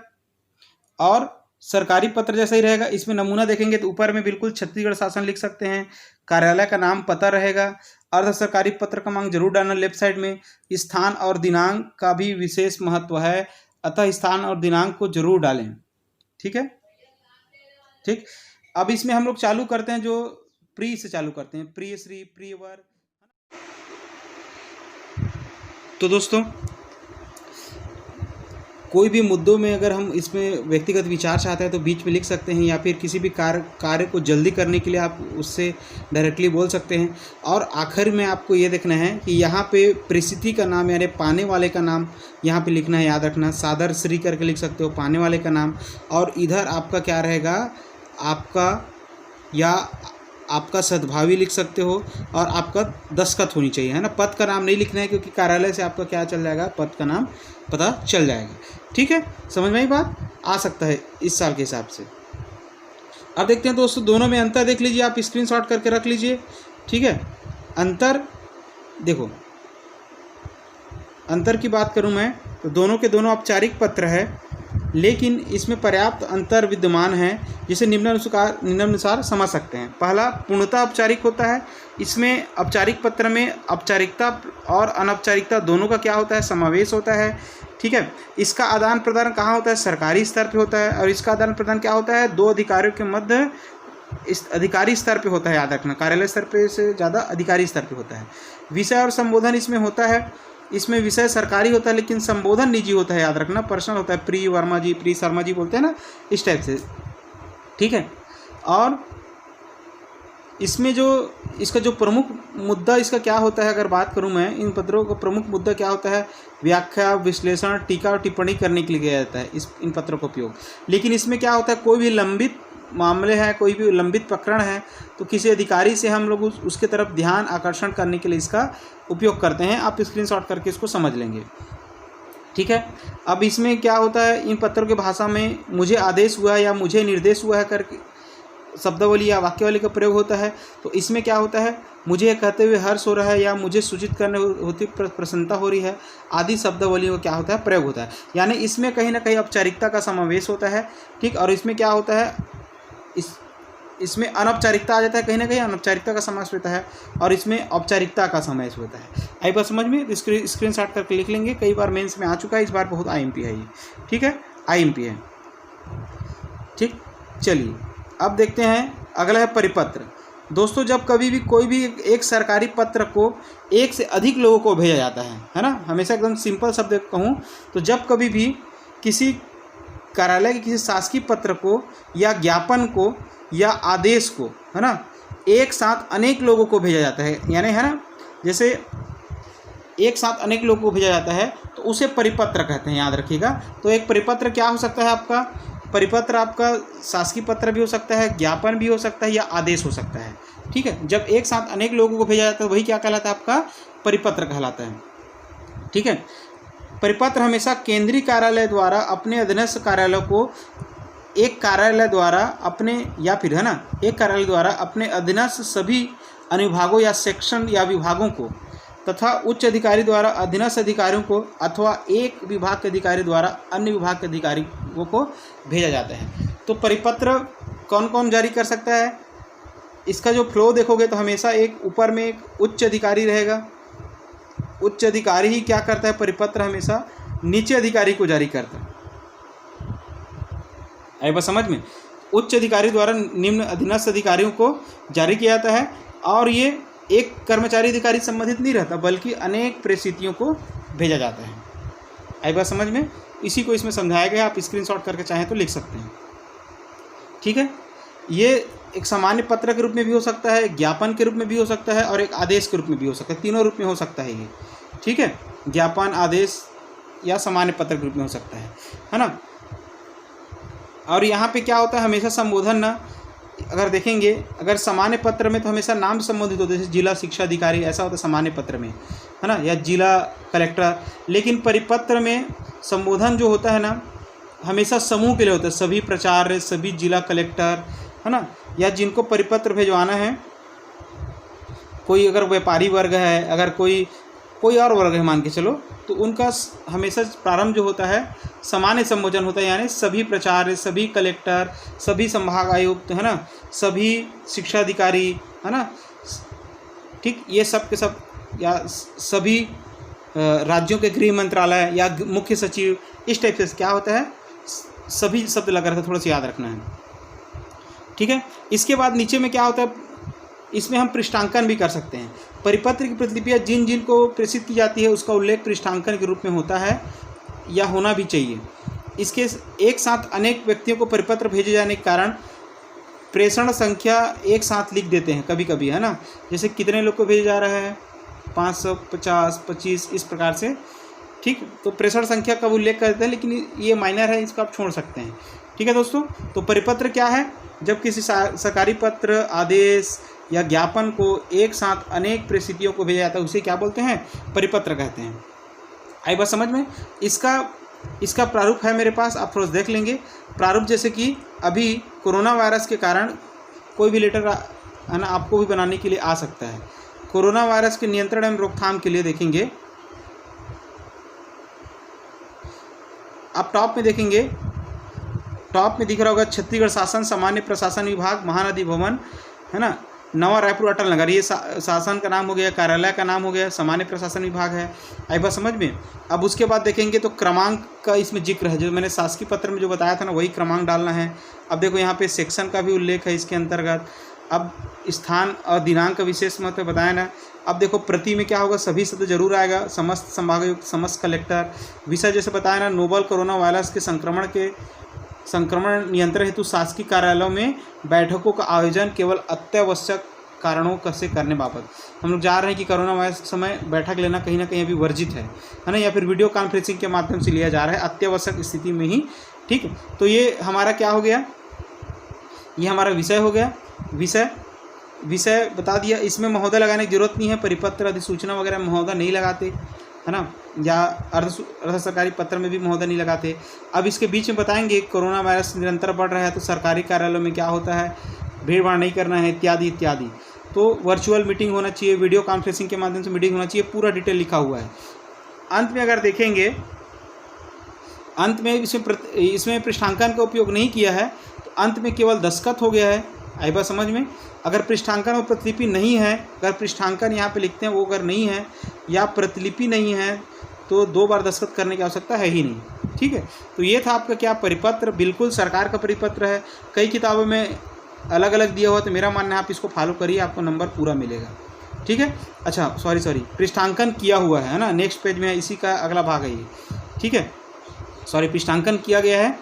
और सरकारी पत्र जैसा ही रहेगा। इसमें नमूना देखेंगे तो ऊपर में बिल्कुल छत्तीसगढ़ शासन लिख सकते हैं, कार्यालय का नाम पता रहेगा। अर्ध सरकारी पत्र क्रमांक जरूर डालना लेफ्ट साइड में। स्थान और दिनांक का भी विशेष महत्व है, अतः स्थान और दिनांक को जरूर डालें, ठीक है, ठीक। अब इसमें हम लोग चालू करते हैं, जो प्री से चालू करते हैं, प्रिय श्री, प्रियवर। तो दोस्तों कोई भी मुद्दों में अगर हम इसमें व्यक्तिगत विचार चाहते हैं तो बीच में लिख सकते हैं, या फिर किसी भी कार्य को जल्दी करने के लिए आप उससे डायरेक्टली बोल सकते हैं। और आखिर में आपको ये देखना है कि यहाँ पे परिस्थिति का नाम यानी पाने वाले का नाम यहाँ पे लिखना है, याद रखना। सादर श्री करके लिख सकते हो पाने वाले का नाम, और इधर आपका क्या रहेगा, आपका सद्भावी लिख सकते हो और आपका दस्तखत होनी चाहिए, है ना। पद का नाम नहीं लिखना है क्योंकि कार्यालय से आपका क्या चल जाएगा, पद का नाम पता चल जाएगा, ठीक है। समझ में आई बात? आ सकता है इस साल के हिसाब से। अब देखते हैं दोस्तों दोनों में अंतर देख लीजिए, आप स्क्रीनशॉट करके रख लीजिए, ठीक है। अंतर देखो, अंतर की बात करूं मैं तो दोनों के दोनों औपचारिक पत्र है, लेकिन इसमें पर्याप्त अंतर विद्यमान है जिसे निम्नानुसार समझ सकते हैं। पहला पूर्णतः औपचारिक होता है। इसमें औपचारिक पत्र में औपचारिकता और अनौपचारिकता दोनों का क्या होता है, समावेश होता है, ठीक है। इसका आदान प्रदान कहाँ होता है, सरकारी स्तर पे होता है। और इसका आदान प्रदान क्या होता है, दो अधिकारियों के मध्य इस अधिकारी स्तर पे होता है, याद रखना। कार्यालय स्तर पे से ज़्यादा अधिकारी स्तर पे होता है। विषय और संबोधन इसमें होता है। इसमें विषय सरकारी होता है लेकिन संबोधन निजी होता है, याद रखना, पर्सनल होता है। प्री वर्मा जी, प्री शर्मा जी बोलते हैं ना, इस टाइप से, ठीक है। और इसमें जो इसका जो प्रमुख मुद्दा इसका क्या होता है, अगर बात करूं मैं, इन पत्रों का प्रमुख मुद्दा क्या होता है, व्याख्या, विश्लेषण, टीका और टिप्पणी करने के लिए किया जाता है इन पत्रों का उपयोग। लेकिन इसमें क्या होता है, कोई भी लंबित मामले हैं, कोई भी लंबित प्रकरण है, तो किसी अधिकारी से हम लोग उसके तरफ ध्यान आकर्षण करने के लिए इसका उपयोग करते हैं। आप स्क्रीनशॉट करके इसको समझ लेंगे, ठीक है। अब इसमें क्या होता है, इन पत्रों की भाषा में मुझे आदेश हुआ है या मुझे निर्देश हुआ है करके शब्दावली या वाक्यावली का प्रयोग होता है। तो इसमें क्या होता है, मुझे कहते हुए हर्ष हो रहा है या मुझे सूचित करने होती प्रसन्नता हो रही है आदि शब्दावलियों का क्या होता है, प्रयोग होता है। यानी इसमें कहीं ना कहीं औपचारिकता का समावेश होता है, ठीक। और इसमें क्या होता है, इसमें अनौपचारिकता आ जाता है, कहीं ना कहीं अनौपचारिकता का समावेश होता है और इसमें औपचारिकता का समावेश होता है। आई बात समझ में? स्क्रीनशॉट करके लिख लेंगे, कई बार मेंस में आ चुका है, इस बार बहुत IMP है ये, ठीक है, IMP है, ठीक। चलिए अब देखते हैं, अगला है परिपत्र। दोस्तों जब कभी भी कोई भी एक सरकारी पत्र को एक से अधिक लोगों को भेजा जाता है ना, हमेशा एकदम सिंपल शब्द कहूँ तो जब कभी भी किसी कार्यालय के किसी शासकीय पत्र को या ज्ञापन को या आदेश को, है ना, एक साथ अनेक लोगों को भेजा जाता है, यानी है ना, जैसे एक साथ अनेक लोगों को भेजा जाता है तो उसे परिपत्र कहते हैं, याद रखिएगा। तो एक परिपत्र क्या हो सकता है आपका, परिपत्र आपका शासकीय पत्र भी हो सकता है, ज्ञापन भी हो सकता है या आदेश हो सकता है, ठीक है। जब एक साथ अनेक लोगों को भेजा जाता है वही क्या कहलाता है, आपका परिपत्र कहलाता है, ठीक है। परिपत्र हमेशा केंद्रीय कार्यालय द्वारा अपने अधीनस्थ कार्यालय को एक कार्यालय द्वारा अपने, या फिर है ना, एक कार्यालय द्वारा अपने अधीनस्थ सभी अनुविभागों या सेक्शन या विभागों को तथा उच्च अधिकारी द्वारा अधीनस्थ अधिकारियों को अथवा एक विभाग के अधिकारी द्वारा अन्य विभाग के अधिकारियों को भेजा जाता है। तो परिपत्र कौन कौन जारी कर सकता है, इसका जो फ्लो देखोगे तो हमेशा एक ऊपर में एक उच्च अधिकारी रहेगा। उच्च अधिकारी ही क्या करता है, परिपत्र हमेशा नीचे अधिकारी को जारी करता है। आई बात समझ में? उच्च अधिकारी द्वारा निम्न अधीनस्थ अधिकारियों को जारी किया जाता है और ये एक कर्मचारी अधिकारी संबंधित नहीं रहता बल्कि अनेक परिस्थितियों को भेजा जाता है। आई बात समझ में? इसी को इसमें समझाया गया, आप स्क्रीनशॉट करके चाहें तो लिख सकते हैं। ठीक है, ये एक सामान्य पत्र के रूप में भी हो सकता है, ज्ञापन के रूप में भी हो सकता है और एक आदेश के रूप में भी हो सकता है। तीनों रूप में हो सकता है ये। ठीक है, ज्ञापन, आदेश या सामान्य पत्र के रूप में हो सकता है ना। और यहाँ पे क्या होता है, हमेशा संबोधन ना, अगर देखेंगे, अगर सामान्य पत्र में तो हमेशा नाम संबोधित होते हैं, जैसे जिला शिक्षा अधिकारी ऐसा होता है सामान्य पत्र में, है ना, या जिला कलेक्टर। लेकिन परिपत्र में संबोधन जो होता है ना, हमेशा समूह के लिए होता है, सभी प्राचार्य, सभी जिला कलेक्टर, है ना, या जिनको परिपत्र भेजवाना है, कोई अगर व्यापारी वर्ग है, अगर कोई और वर्ग है मान के चलो, तो उनका हमेशा प्रारंभ जो होता है सामान्य संबोधन होता है, यानी सभी प्राचार्य, सभी कलेक्टर, सभी संभाग आयुक्त, है ना, सभी शिक्षा अधिकारी, है ना, ठीक, ये सब के सब, या सभी राज्यों के गृह मंत्रालय या मुख्य सचिव, इस टाइप से क्या होता है, सभी शब्द लगा रहता है, थोड़ा सा याद रखना है। ठीक है, इसके बाद नीचे में क्या होता है, इसमें हम पृष्ठांकन भी कर सकते हैं। परिपत्र की प्रतिलिपियाँ जिन जिन को प्रेषित की जाती है उसका उल्लेख पृष्ठांकन के रूप में होता है या होना भी चाहिए। इसके एक साथ अनेक व्यक्तियों को परिपत्र भेजे जाने के कारण प्रेषण संख्या एक साथ लिख देते हैं कभी कभी, है ना, जैसे कितने लोग को भेजा जा रहा है, 550, 25, इस प्रकार से। ठीक, तो प्रेषण संख्या का उल्लेख करते हैं, लेकिन ये माइनर है, इसको आप छोड़ सकते हैं। ठीक है दोस्तों, तो परिपत्र क्या है, जब किसी सरकारी पत्र, आदेश या ज्ञापन को एक साथ अनेक परिस्थितियों को भेजा जाता है उसे क्या बोलते हैं, परिपत्र कहते हैं। आई बात समझ में? इसका प्रारूप है मेरे पास, आप थोड़ा देख लेंगे प्रारूप। जैसे कि अभी कोरोना वायरस के कारण कोई भी लेटर, है ना, आपको भी बनाने के लिए आ सकता है। कोरोना वायरस के नियंत्रण एवं रोकथाम के लिए देखेंगे, आप टॉप में देखेंगे, टॉप में दिख रहा होगा छत्तीसगढ़ शासन सामान्य प्रशासन विभाग, महानदी भवन, है ना, नवा रायपुर अटल नगर, ये शासन का नाम हो गया, कार्यालय का नाम हो गया, सामान्य प्रशासन विभाग है। आई बात समझ में? अब उसके बाद देखेंगे तो क्रमांक का इसमें जिक्र है, जो मैंने शासकीय पत्र में जो बताया था ना, वही क्रमांक डालना है। अब देखो यहाँ पे सेक्शन का भी उल्लेख है इसके अंतर्गत। अब स्थान और दिनांक का विशेष महत्व बताया ना। अब देखो प्रति में क्या होगा, सभी शब्द जरूर आएगा, समस्त संभागायुक्त, समस्त कलेक्टर। विषय जैसे बताया ना, नोवल कोरोना वायरस के संक्रमण नियंत्रण हेतु शासकीय कार्यालयों में बैठकों का आयोजन केवल अत्यावश्यक कारणों से करने बाबत। हम लोग जा रहे हैं कि कोरोना वायरस के समय बैठक लेना कहीं ना कहीं अभी वर्जित है ना, या फिर वीडियो कॉन्फ्रेंसिंग के माध्यम से लिया जा रहा है अत्यावश्यक स्थिति में ही। ठीक, तो ये हमारा क्या हो गया, ये हमारा विषय हो गया। विषय बता दिया, इसमें महोदय लगाने की जरूरत नहीं है, परिपत्र, अधिसूचना वगैरह महोदय नहीं लगाते, है ना, या अर्ध सरकारी पत्र में भी महोदय नहीं लगाते। अब इसके बीच में बताएंगे कोरोना वायरस निरंतर बढ़ रहा है तो सरकारी कार्यालयों में क्या होता है, भीड़ भाड़ नहीं करना है, इत्यादि इत्यादि। तो वर्चुअल मीटिंग होना चाहिए, वीडियो कॉन्फ्रेंसिंग के माध्यम से मीटिंग होना चाहिए, पूरा डिटेल लिखा हुआ है। अंत में अगर देखेंगे, अंत में इसमें पृष्ठांकन का उपयोग नहीं किया है, तो अंत में केवल दस्तखत हो गया है। आई बात समझ में? अगर पृष्ठांकन और प्रतिलिपि नहीं है, अगर पृष्ठांकन यहाँ पे लिखते हैं वो अगर नहीं है या प्रतिलिपि नहीं है, तो 2 बार दस्तखत करने की आवश्यकता है ही नहीं। ठीक है, तो ये था आपका क्या, परिपत्र, बिल्कुल सरकार का परिपत्र है। कई किताबों में अलग अलग दिया हुआ, तो मेरा मानना है आप इसको फॉलो करिए, आपको नंबर पूरा मिलेगा। ठीक है, अच्छा सॉरी, पृष्ठांकन किया हुआ है ना, नेक्स्ट पेज में है, इसी का अगला भाग है ये। ठीक है, सॉरी, पृष्ठांकन किया गया है।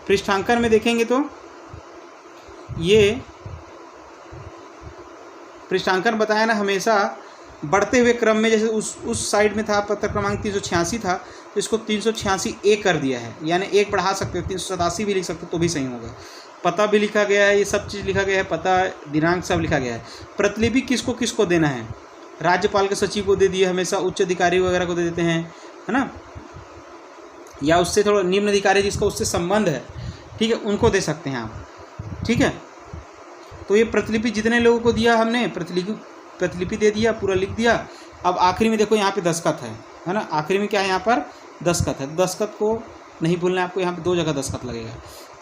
पृष्ठांकन में देखेंगे तो ये पृष्ठांकन बताया ना, हमेशा बढ़ते हुए क्रम में, जैसे उस साइड में था पत्र क्रमांक 386 था, तो इसको 386A कर दिया है, यानी एक बढ़ा सकते हो, 387 भी लिख सकते हो तो भी सही होगा। पता भी लिखा गया है, ये सब चीज़ लिखा गया है, पता, दिनांक सब लिखा गया है। प्रतिलिपि किसको किसको देना है, राज्यपाल के सचिव को दे दिए, हमेशा उच्च अधिकारी वगैरह को दे देते हैं, है ना, या उससे थोड़ा निम्न अधिकारी जिसका उससे संबंध है, ठीक है, उनको दे सकते हैं आप। ठीक है, तो ये प्रतिलिपि जितने लोगों को दिया हमने, प्रतिलिपि दे दिया, पूरा लिख दिया। अब आखिरी में देखो यहाँ पे दस्तखत है ना, आखिरी में क्या है, यहाँ पर दस्तखत है। दस्तखत को नहीं भूलना है आपको, यहाँ पे 2 जगह दस्तखत लगेगा।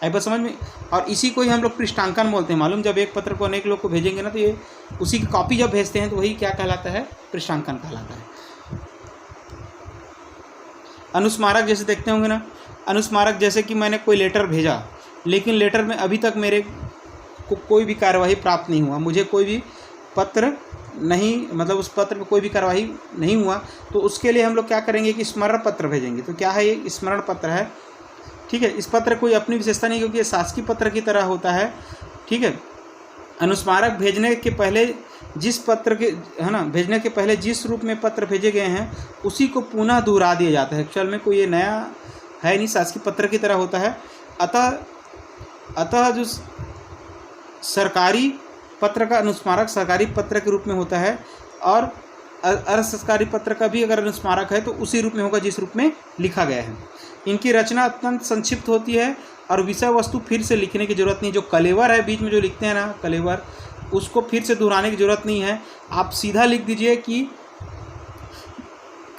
आई बात समझ में? और इसी को ही हम लोग पृष्ठांकन बोलते हैं, मालूम, जब एक पत्र को अनेक लोग को भेजेंगे ना, तो ये उसी की कॉपी जब भेजते हैं तो वही क्या कहलाता है, पृष्ठांकन कहलाता है। अनुस्मारक जैसे देखते होंगे ना, अनुस्मारक जैसे कि मैंने कोई लेटर भेजा, लेकिन लेटर में अभी तक मेरे को कोई भी कार्यवाही प्राप्त नहीं हुआ, मुझे कोई भी पत्र नहीं, मतलब उस पत्र में कोई भी कार्यवाही नहीं हुआ, तो उसके लिए हम लोग क्या करेंगे कि स्मरण पत्र भेजेंगे। तो क्या है ये? स्मरण पत्र है। ठीक है, इस पत्र कोई अपनी विशेषता नहीं, क्योंकि ये शासकीय पत्र की तरह होता है। ठीक है, अनुस्मारक भेजने के पहले जिस पत्र के, है ना, भेजने के पहले जिस रूप में पत्र भेजे गए हैं उसी को पुनः दोहरा दिया जाता है। एक्चुअल में कोई ये नया है नहीं, शासकीय पत्र की तरह होता है। अतः जो सरकारी पत्र का अनुस्मारक सरकारी पत्र के रूप में होता है, और अर्ध सरकारी पत्र का भी अगर अनुस्मारक है तो उसी रूप में होगा जिस रूप में लिखा गया है। इनकी रचना अत्यंत संक्षिप्त होती है और विषय वस्तु फिर से लिखने की जरूरत नहीं। जो कलेवर है बीच में जो लिखते हैं ना, कलेवर, उसको फिर से दोहराने की जरूरत नहीं है। आप सीधा लिख दीजिए कि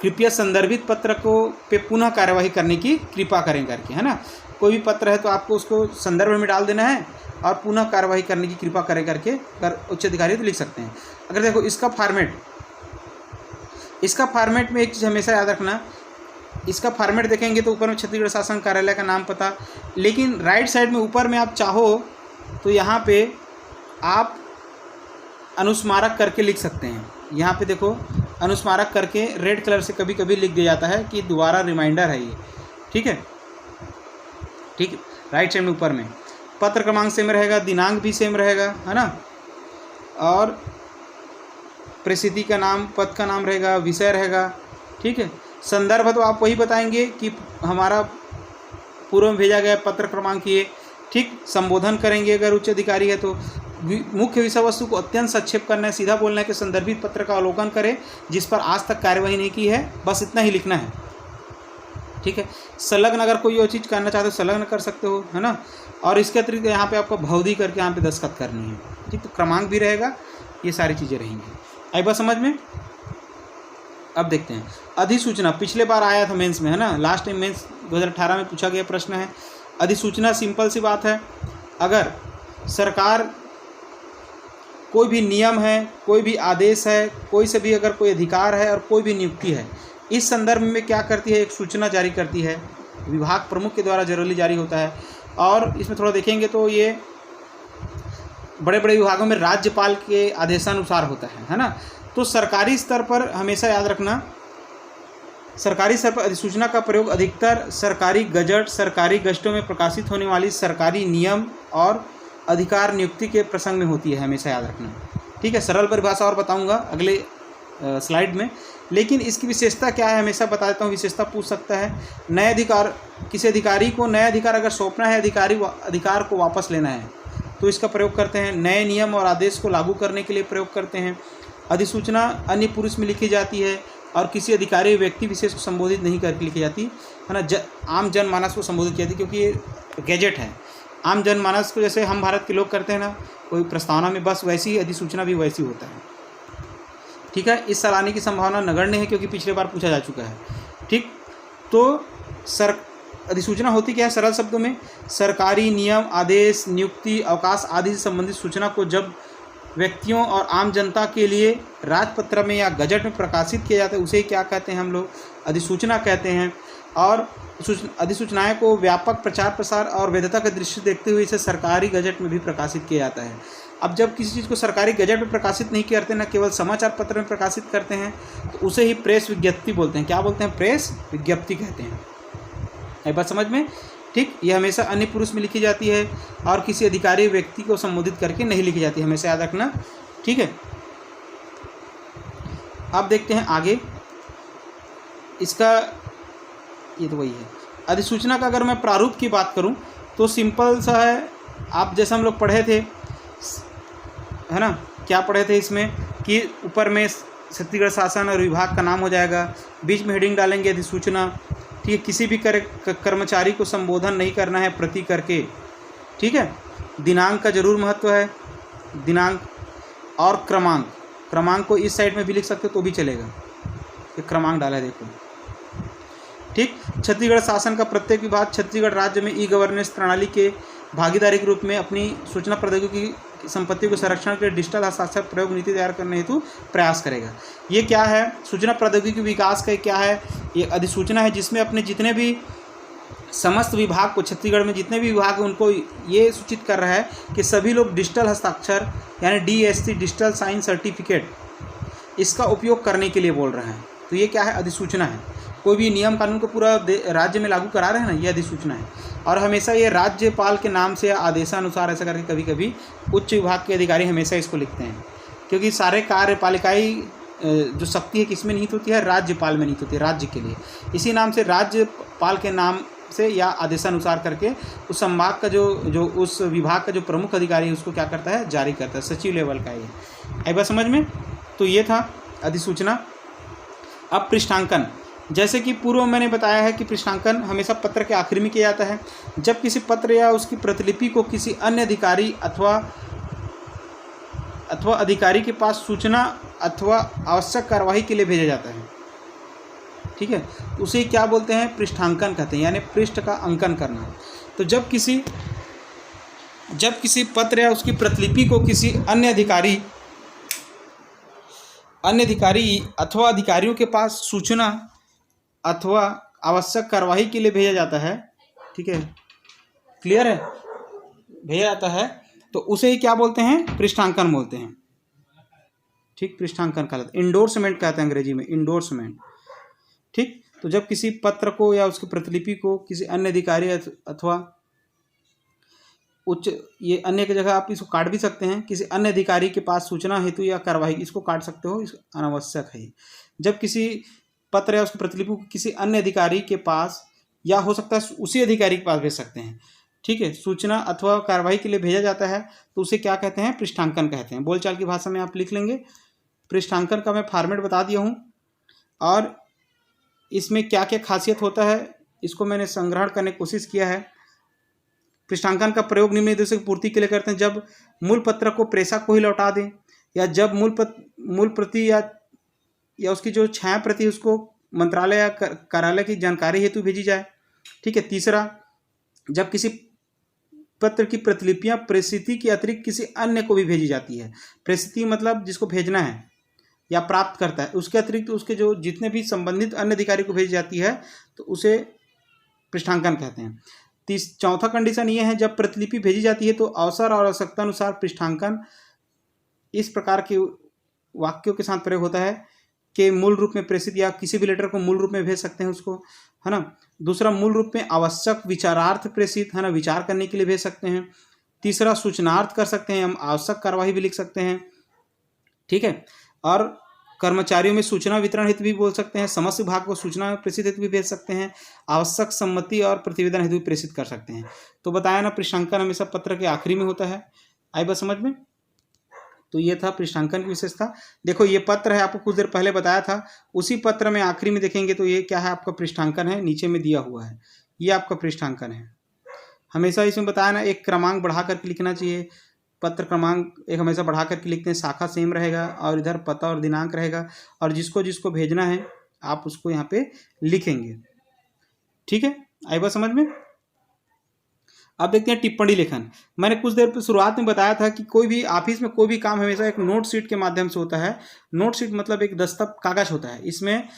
कृपया संदर्भित पत्र को पे पुनः कार्यवाही करने की कृपा करें करके, है ना। कोई भी पत्र है तो आपको उसको संदर्भ में डाल देना है और पुनः कार्यवाही करने की कृपा करें करके अगर उच्च अधिकारी तो लिख सकते हैं। अगर देखो इसका फॉर्मेट में एक चीज़ हमेशा याद रखना, इसका फॉर्मेट देखेंगे तो ऊपर में छत्तीसगढ़ शासन कार्यालय का नाम पता, लेकिन राइट साइड में ऊपर में आप चाहो तो यहाँ पे आप अनुस्मारक करके लिख सकते हैं। यहाँ पे देखो अनुस्मारक करके रेड कलर से कभी कभी लिख दिया जाता है कि दोबारा रिमाइंडर है ये। ठीक है, ठीक, राइट साइड में ऊपर में पत्र क्रमांक सेम रहेगा, दिनांक भी सेम रहेगा, है ना, और प्रसिद्धि का नाम, पद का नाम रहेगा, विषय रहेगा। ठीक है, संदर्भ तो आप वही बताएंगे कि हमारा पूर्व में भेजा गया पत्र क्रमांक ये। ठीक, संबोधन करेंगे अगर उच्च अधिकारी है तो। मुख्य विषय वस्तु को अत्यंत संक्षेप करना है, सीधा बोलना है कि संदर्भित पत्र का अवलोकन करें जिस पर आज तक कार्यवाही नहीं की है, बस इतना ही लिखना है। ठीक है, संलग्न अगर कोई और चीज़ करना चाहते हो संलग्न कर सकते हो, है ना। और इसके अतिरिक्त यहाँ पे आपको भौदी करके यहाँ पे दस्तखत करनी है। ठीक, तो क्रमांक भी रहेगा, ये सारी चीज़ें रहेंगी। आई बात समझ में? अब देखते हैं अधिसूचना। पिछले बार आया था मेंस में, है ना, लास्ट टाइम मेंस 2018 में पूछा गया प्रश्न है। अधिसूचना सिंपल सी बात है, अगर सरकार कोई भी नियम है, कोई भी आदेश है, कोई से भी अगर कोई अधिकार है और कोई भी नियुक्ति है, इस संदर्भ में क्या करती है, एक सूचना जारी करती है, विभाग प्रमुख के द्वारा जनरली जारी होता है। और इसमें थोड़ा देखेंगे तो ये बड़े बड़े विभागों में राज्यपाल के आदेशानुसार होता है ना। तो सरकारी स्तर पर हमेशा याद रखना, सरकारी स्तर पर अधिसूचना का प्रयोग अधिकतर सरकारी गजट, सरकारी गजटों में प्रकाशित होने वाली सरकारी नियम और अधिकार नियुक्ति के प्रसंग में होती है, हमेशा याद रखना। ठीक है, सरल परिभाषा और बताऊंगा अगले स्लाइड में, लेकिन इसकी विशेषता क्या है हमेशा बता देता हूँ। विशेषता पूछ सकता है, नए अधिकार, किसी अधिकारी को नया अधिकार अगर सौंपना है, अधिकार को वापस लेना है तो इसका प्रयोग करते हैं। नए नियम और आदेश को लागू करने के लिए प्रयोग करते हैं। अधिसूचना अन्य पुरुष में लिखी जाती है और किसी अधिकारी व्यक्ति विशेष को संबोधित नहीं करके लिखी जाती है ना, आम जनमानस को संबोधित किया जाती है, क्योंकि ये गैजेट है। आम जनमानस को जैसे हम भारत के लोग करते हैं ना कोई प्रस्तावना में, बस वैसी ही अधिसूचना भी वैसी होता है। ठीक है, इस साल आने की संभावना नगण्य है क्योंकि पिछले बार पूछा जा चुका है। ठीक, तो अधिसूचना होती क्या है, सरल शब्दों में सरकारी नियम, आदेश, नियुक्ति, अवकाश आदि से संबंधित सूचना को जब व्यक्तियों और आम जनता के लिए राजपत्र में या गजट में प्रकाशित किया जाता है उसे क्या कहते हैं हम लोग, अधिसूचना कहते हैं। और अधिसूचनाएं को व्यापक प्रचार प्रसार और वैधता का दृष्टि देखते हुए इसे सरकारी गजट में भी प्रकाशित किया जाता है। अब जब किसी चीज़ को सरकारी गजट में प्रकाशित नहीं करते, न केवल समाचार पत्र में प्रकाशित करते हैं, तो उसे ही प्रेस विज्ञप्ति बोलते हैं। क्या बोलते हैं? प्रेस विज्ञप्ति कहते हैं। एक बात समझ में? ठीक, ये हमेशा अन्य पुरुष में लिखी जाती है और किसी अधिकारी व्यक्ति को संबोधित करके नहीं लिखी जाती, हमेशा याद रखना। ठीक है, अब देखते हैं आगे इसका, ये तो वही है। अधिसूचना का अगर मैं प्रारूप की बात करूं तो सिंपल सा है, आप जैसे हम लोग पढ़े थे, है ना, क्या पढ़े थे इसमें कि ऊपर में छत्तीसगढ़ शासन और विभाग का नाम हो जाएगा, बीच में हेडिंग डालेंगे अधिसूचना। ठीक है, किसी भी कर्मचारी को संबोधन नहीं करना है प्रति करके। ठीक है, दिनांक का जरूर महत्व है, दिनांक और क्रमांक को इस साइड में भी लिख सकते हो तो भी चलेगा, ये क्रमांक डाला है देखो। ठीक, छत्तीसगढ़ शासन का प्रत्येक विभाग छत्तीसगढ़ राज्य में ई गवर्नेंस प्रणाली के भागीदारी के रूप में अपनी सूचना प्रौद्योगिकी संपत्ति को संरक्षण के लिए डिजिटल हस्ताक्षर प्रयोग नीति तैयार करने हेतु प्रयास करेगा। ये क्या है? सूचना प्रौद्योगिकी विकास का क्या है? ये अधिसूचना है जिसमें अपने जितने भी समस्त विभाग को, छत्तीसगढ़ में जितने भी विभाग हैं उनको ये सूचित कर रहा है कि सभी लोग डिजिटल हस्ताक्षर यानी DSC डिजिटल साइन सर्टिफिकेट इसका उपयोग करने के लिए बोल रहे हैं। तो ये क्या है? अधिसूचना है। कोई भी नियम कानून को पूरा राज्य में लागू करा रहे हैं ना, ये अधिसूचना है। और हमेशा ये राज्यपाल के नाम से आदेशानुसार ऐसा करके कभी कभी उच्च विभाग के अधिकारी हमेशा इसको लिखते हैं, क्योंकि सारे कार्यपालिकाई जो शक्ति है किसमें निहित होती है? राज्यपाल में निहित होती है, राज्य के लिए। इसी नाम से राज्यपाल के नाम से या आदेशानुसार करके उस संभाग का जो उस विभाग का जो प्रमुख अधिकारी है उसको क्या करता है? जारी करता है। सचिव लेवल का ये। आई बात समझ में? तो ये था अधिसूचना। अब पृष्ठांकन, जैसे कि पूर्व मैंने बताया है कि पृष्ठांकन हमेशा पत्र के आखिर में किया जाता है। जब किसी पत्र या उसकी प्रतिलिपि को किसी अन्य अधिकारी अथवा अधिकारी के पास सूचना अथवा आवश्यक कार्यवाही के लिए भेजा जाता है, ठीक है, उसे क्या बोलते हैं? पृष्ठांकन कहते हैं, यानी पृष्ठ का अंकन करना। तो जब किसी पत्र या उसकी प्रतिलिपि को किसी अन्य अधिकारी अथवा अधिकारियों के पास सूचना अथवा आवश्यक कार्यवाही के लिए भेजा जाता है, ठीक है, क्लियर है, भेजा जाता है, तो उसे ही क्या बोलते हैं? पृष्ठांकन बोलते हैं। ठीक, पृष्ठांकन कहलाता है। इंडोर्समेंट कहते हैं अंग्रेजी में, इंडोर्समेंट। ठीक, तो जब किसी पत्र को या उसकी प्रतिलिपि को किसी अन्य अधिकारी अथवा उच्च, ये अन्य की जगह आप इसको काट भी सकते हैं, किसी अन्य अधिकारी के पास सूचना हेतु या कार्यवाही, इसको काट सकते हो, इसको अनावश्यक है। जब किसी पत्र या उसकी प्रतिलिपि को किसी अन्य अधिकारी के पास या हो सकता है उसी अधिकारी के पास भेज सकते हैं, ठीक है, सूचना अथवा कार्यवाही के लिए भेजा जाता है, तो उसे क्या कहते हैं? पृष्ठांकन कहते हैं। बोलचाल की भाषा में आप लिख लेंगे। पृष्ठांकन का मैं फॉर्मेट बता दिया हूँ, और इसमें क्या क्या खासियत होता है इसको मैंने संग्रहण करने की कोशिश किया है। पृष्ठांकन का प्रयोग निम्न उद्देश्य की पूर्ति के लिए करते हैं: जब मूल पत्र को प्रेषक को ही लौटा दें, या जब मूल प्रति या उसकी जो छाया प्रति उसको मंत्रालय या कार्यालय की जानकारी हेतु भेजी जाए। ठीक है। तीसरा, जब किसी पत्र की प्रतिलिपियां प्रेषिती के अतिरिक्त किसी अन्य को भी भेजी जाती है। प्रेषिती मतलब जिसको भेजना है या प्राप्त करता है, उसके अतिरिक्त उसके जो जितने भी संबंधित अन्य अधिकारी को भेजी जाती है तो उसे पृष्ठांकन कहते हैं। चौथा कंडीशन ये है, जब प्रतिलिपि भेजी जाती है तो अवसर और आवश्यकता अनुसार पृष्ठांकन इस प्रकार के वाक्यों के साथ प्रयोग होता है कि मूल रूप में प्रेषित, या किसी भी लेटर को मूल रूप में भेज सकते हैं उसको, है ना। दूसरा, मूल रूप में आवश्यक विचारार्थ प्रेषित, है ना, विचार करने के लिए भेज सकते हैं। तीसरा, सूचनार्थ कर सकते हैं, हम आवश्यक कार्यवाही भी लिख सकते हैं। ठीक है। और कर्मचारियों में सूचना वितरण हेतु भी बोल सकते हैं, समस्त विभाग को सूचना प्रेषित हेतु भी भेज सकते हैं, आवश्यक सम्मति और प्रतिवेदन हेतु भी प्रेषित कर सकते हैं। तो बताया ना, पृष्ठांकन हमेशा पत्र के आखिरी में होता है। आई बात समझ में? तो ये था पृष्ठांकन की विशेषता। देखो ये पत्र है, आपको कुछ देर पहले बताया था, उसी पत्र में आखिरी में देखेंगे तो ये क्या है, आपका पृष्ठांकन है, नीचे में दिया हुआ है, ये आपका पृष्ठांकन है। हमेशा इसमें बताया ना, एक क्रमांक बढ़ा करके लिखना चाहिए, पत्र क्रमांक एक हमेशा बढ़ा करके लिखते हैं, शाखा सेम रहेगा और इधर पता और दिनांक रहेगा, और जिसको जिसको भेजना है आप उसको यहाँ पे लिखेंगे। ठीक है, आई बात समझ में? अब देखते हैं टिप्पणी लेखन। मैंने कुछ देर शुरुआत में बताया था कि कोई भी ऑफिस में कोई भी काम हमेशा एक नोट शीट के माध्यम से होता है। नोट शीट मतलब एक दस्तक कागज होता है, इसमें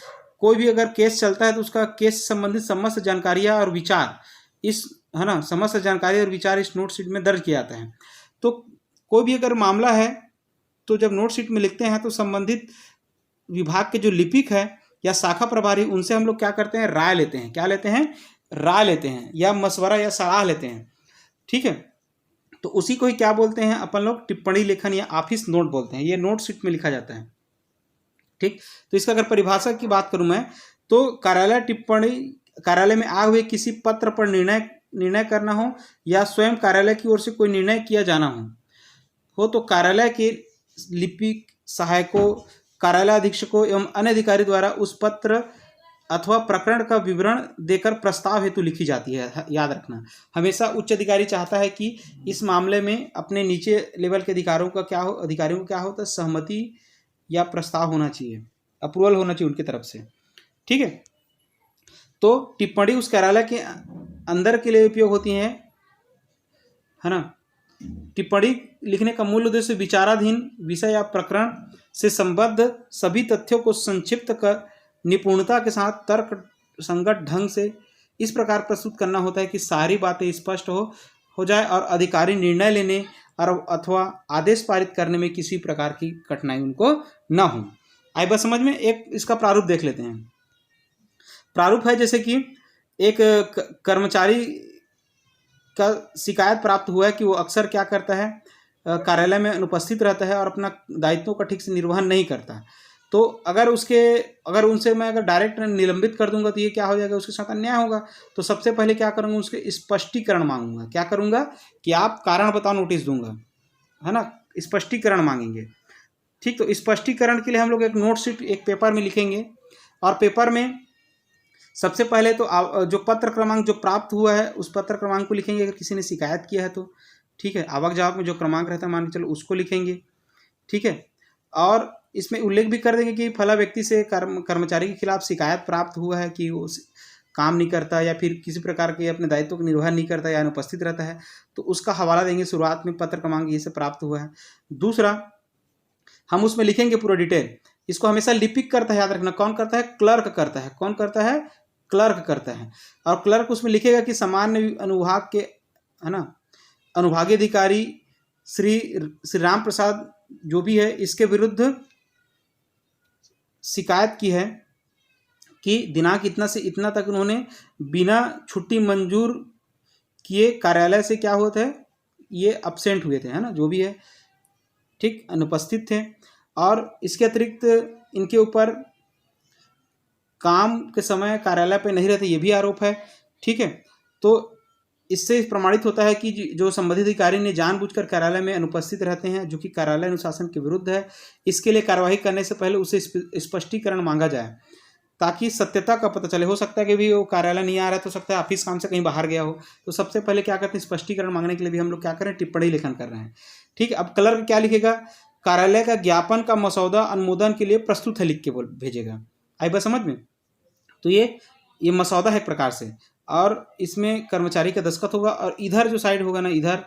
कोई भी अगर केस चलता है तो उसका केस से संबंधित समस्त जानकारियाँ और विचार इस, है ना, समस्त जानकारी और विचार इस नोट शीट में दर्ज किया जाता है। तो कोई भी अगर मामला है तो जब नोट शीट में लिखते हैं तो संबंधित विभाग के जो लिपिक है या शाखा प्रभारी, उनसे हम लोग क्या करते हैं, राय लेते हैं। क्या लेते हैं? राय लेते हैं, या मशवरा या सलाह लेते हैं। ठीक है। तो उसी को ही क्या बोलते हैं अपन लोग, टिप्पणी लेखन या ऑफिस नोट बोलते हैं। ये नोट शीट में लिखा जाता है। ठीक। तो इसका अगर परिभाषा की बात करूं मैं, तो कार्यालय में आए हुए किसी पत्र पर निर्णय करना हो, या स्वयं कार्यालय की ओर से कोई निर्णय किया जाना हो तो कार्यालय के लिपिक, सहायकों, कार्यालय अधीक्षकों एवं अन्य अधिकारी द्वारा उस पत्र अथवा प्रकरण का विवरण देकर प्रस्ताव हेतु लिखी जाती है। याद रखना, हमेशा उच्च अधिकारी चाहता है कि इस मामले में अपने नीचे लेवल के अधिकारियों को क्या होता है, सहमति या प्रस्ताव होना चाहिए, अप्रूवल होना चाहिए उनकी तरफ से। ठीक है। तो टिप्पणी उस कार्यालय के अंदर के लिए उपयोग होती है ना। टिप्पणी लिखने का मूल उद्देश्य विचाराधीन विषय या प्रकरण से संबद्ध सभी तथ्यों को संक्षिप्त कर निपुणता के साथ तर्क संगत ढंग से इस प्रकार प्रस्तुत करना होता है कि सारी बातें स्पष्ट हो जाए और अधिकारी निर्णय लेने और अथवा आदेश पारित करने में किसी प्रकार की कठिनाई उनको न हो। आई बात समझ में। एक इसका प्रारूप देख लेते हैं। प्रारूप है जैसे कि एक कर्मचारी का शिकायत प्राप्त हुआ है कि वो अक्सर क्या करता है, कार्यालय में अनुपस्थित रहता है और अपना दायित्वों का ठीक से निर्वहन नहीं करता। तो अगर उनसे मैं डायरेक्ट निलंबित कर दूंगा तो ये क्या हो जाएगा, उसके साथ अन्याय होगा। तो सबसे पहले क्या करूंगा, उसके स्पष्टीकरण मांगूंगा। क्या करूंगा कि आप कारण बताओ नोटिस दूंगा, है ना, स्पष्टीकरण मांगेंगे। ठीक, तो स्पष्टीकरण के लिए हम लोग एक नोट शीट एक पेपर में लिखेंगे और पेपर में सबसे पहले तो जो पत्र क्रमांक जो प्राप्त हुआ है उस पत्र क्रमांक को लिखेंगे। अगर किसी ने शिकायत किया है तो ठीक है, आवक जावक में जो क्रमांक रहता है मान के चलो उसको लिखेंगे। ठीक है, और इसमें उल्लेख भी कर देंगे कि फला व्यक्ति से कर्मचारी के खिलाफ शिकायत प्राप्त हुआ है कि वो काम नहीं करता या फिर किसी प्रकार के अपने दायित्व का निर्वहन नहीं करता या अनुपस्थित रहता है, तो उसका हवाला देंगे। शुरुआत में पत्र क्रमांक ये से प्राप्त हुआ है। दूसरा, हम उसमें लिखेंगे पूरा डिटेल। इसको हमेशा लिपिक करता है, याद रखना। कौन करता है? क्लर्क करता है। कौन करता है? क्लर्क करता है। और क्लर्क उसमें लिखेगा कि सामान्य अनुभाग के, है ना, अनुभागीय अधिकारी श्री राम प्रसाद जो भी है इसके विरुद्ध शिकायत की है कि दिनांक इतना से इतना तक उन्होंने बिना छुट्टी मंजूर किए कार्यालय से क्या हुआ थे, ये अब्सेंट हुए थे, है ना, जो भी है, ठीक, अनुपस्थित थे। और इसके अतिरिक्त इनके ऊपर काम के समय कार्यालय पे नहीं रहते, ये भी आरोप है। ठीक है, तो इससे प्रमाणित होता है कि जो संबंधित अधिकारी ने जानबूझकर कार्यालय में अनुपस्थित रहते हैं, जो कि कार्यालय अनुशासन के विरुद्ध है। इसके लिए कार्यवाही करने से पहले उसे स्पष्टीकरण मांगा जाए ताकि सत्यता का पता चले। हो सकता है कि भी वो कार्यालय नहीं आ रहा है, तो सकता है ऑफिस काम से कहीं बाहर गया हो। तो सबसे पहले क्या करते हैं, स्पष्टीकरण मांगने के लिए भी हम लोग क्या करें, टिप्पणी लेखन कर रहे हैं। ठीक है, अब क्लर्क क्या लिखेगा, कार्यालय का ज्ञापन का मसौदा अनुमोदन के लिए प्रस्तुत है लिख के भेजेगा। आई बात समझ में। तो ये मसौदा है एक प्रकार से, और इसमें कर्मचारी का दस्तखत होगा। और इधर जो साइड होगा ना, इधर,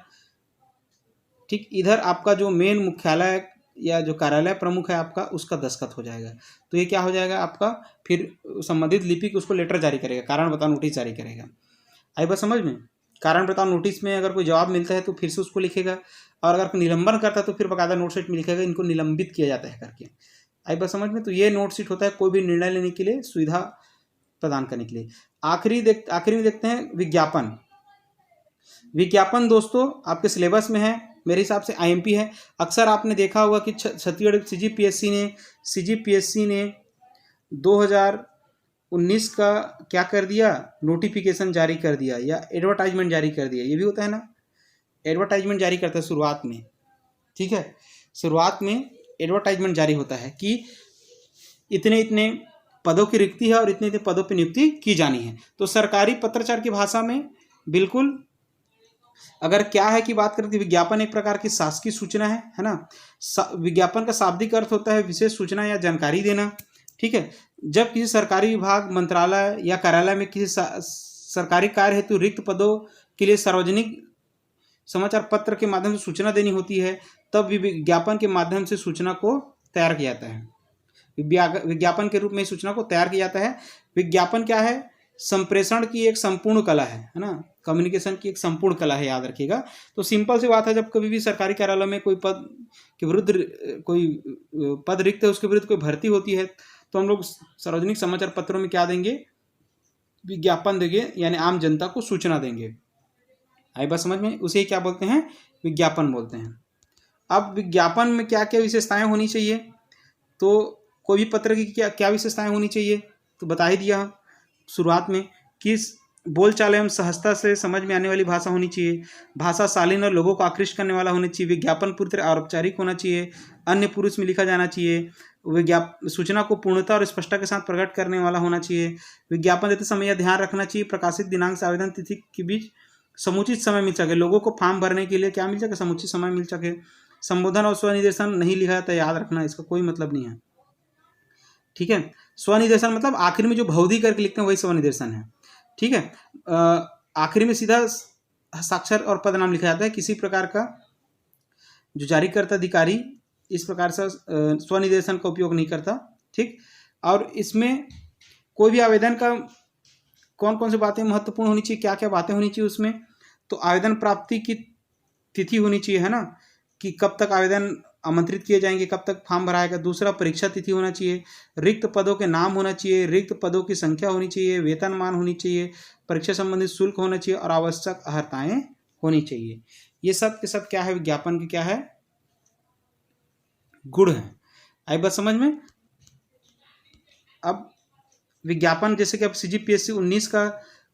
ठीक, इधर आपका जो मेन मुख्यालय या जो कार्यालय प्रमुख है आपका, उसका दस्तखत हो जाएगा। तो ये क्या हो जाएगा आपका, फिर संबंधित लिपिक उसको लेटर जारी करेगा, कारण बताओ नोटिस जारी करेगा। आई बात समझ में। कारण बताओ नोटिस में अगर कोई जवाब मिलता है तो फिर से उसको लिखेगा, और अगर कोई निलंबन करता है तो फिर बकायदा नोट शीट में लिखेगा इनको निलंबित किया जाता है करके। आई बात समझ में। तो ये नोट शीट होता है कोई भी निर्णय लेने के लिए, सुविधा प्रदान करने के लिए। आखिरी में देखते हैं विज्ञापन। विज्ञापन दोस्तों आपके सिलेबस में है, मेरे हिसाब से आईएमपी है। अक्सर आपने देखा होगा कि छत्तीसगढ़ सीजीपीएससी ने 2019 का क्या कर दिया, नोटिफिकेशन जारी कर दिया या एडवर्टाइजमेंट जारी कर दिया। ये भी होता है ना, एडवर्टाइजमेंट जारी करता है शुरुआत में। ठीक है, शुरुआत में एडवर्टाइजमेंट जारी होता है कि इतने इतने पदों की रिक्ति है और इतने इतने पदों पर नियुक्ति की जानी है। तो सरकारी पत्राचार की भाषा में बिल्कुल अगर क्या है कि बात करते, विज्ञापन एक प्रकार की शासकीय सूचना है ना। विज्ञापन का शाब्दिक अर्थ होता है विशेष सूचना या जानकारी देना। ठीक है, जब किसी सरकारी विभाग, मंत्रालय या कार्यालय में किसी सरकारी कार्य हेतु रिक्त पदों के लिए सार्वजनिक समाचार पत्र के माध्यम से सूचना देनी होती है, तब विज्ञापन के माध्यम से सूचना को तैयार किया जाता है। विज्ञापन के रूप में सूचना को तैयार किया जाता है। विज्ञापन क्या है, संप्रेषण की एक संपूर्ण कला है ना, कम्युनिकेशन की एक संपूर्ण कला है, याद रखिएगा। तो सिंपल सी बात है, जब कभी भी सरकारी कार्यालय में कोई पद के विरुद्ध कोई पद रिक्त है, उसके विरुद्ध कोई भर्ती होती है, तो हम लोग सार्वजनिक समाचार पत्रों में क्या देंगे, विज्ञापन देंगे, यानी आम जनता को सूचना देंगे। आई बात समझ में। उसे क्या बोलते हैं, विज्ञापन बोलते हैं। अब विज्ञापन में क्या क्या विशेषताएं होनी चाहिए, तो कोई भी पत्र की क्या क्या विशेषताएं होनी चाहिए, तो बता ही दिया शुरुआत में कि बोलचाल एवं सहजता से समझ में आने वाली भाषा होनी चाहिए, भाषा शालीन और लोगों को आकृष्ट करने वाला होना चाहिए, विज्ञापन पूरी तरह औपचारिक होना चाहिए, अन्य पुरुष में लिखा जाना चाहिए, सूचना को पूर्णता और स्पष्टता के साथ प्रकट करने वाला होना चाहिए। विज्ञापन देते समय यह ध्यान रखना चाहिए प्रकाशित दिनांक से आवेदन तिथि के बीच समुचित समय मिल सके, लोगों को फॉर्म भरने के लिए क्या मिल सके, समुचित समय मिल सके। संबोधन और स्वनिर्देशन नहीं लिखा जाता, याद रखना, इसका कोई मतलब नहीं है। ठीक है, स्वनिर्देशन मतलब आखिर में जो भौदी करके लिखते हैं वही स्वनिर्देशन है। ठीक है, आखिरी में सीधा साक्षर और पद नाम लिखा जाता है, किसी प्रकार का जो जारीकर्ता अधिकारी इस प्रकार से स्वनिर्देशन का उपयोग नहीं करता। ठीक, और इसमें कोई भी आवेदन का कौन कौन सी बातें महत्वपूर्ण होनी चाहिए, क्या क्या बातें होनी चाहिए उसमें, तो आवेदन प्राप्ति की तिथि होनी चाहिए, है ना, कि कब तक आवेदन आमंत्रित किए जाएंगे, कब तक फॉर्म भराएगा। दूसरा, परीक्षा तिथि होना चाहिए, रिक्त पदों के नाम होना चाहिए, रिक्त पदों की संख्या होनी चाहिए, वेतनमान होनी चाहिए, परीक्षा संबंधित शुल्क होना चाहिए और आवश्यक अर्हताएं होनी चाहिए। ये सब के सब क्या है, विज्ञापन के क्या है, गुण है। आई बात समझ में। अब विज्ञापन, जैसे कि अब CGPSC 19 का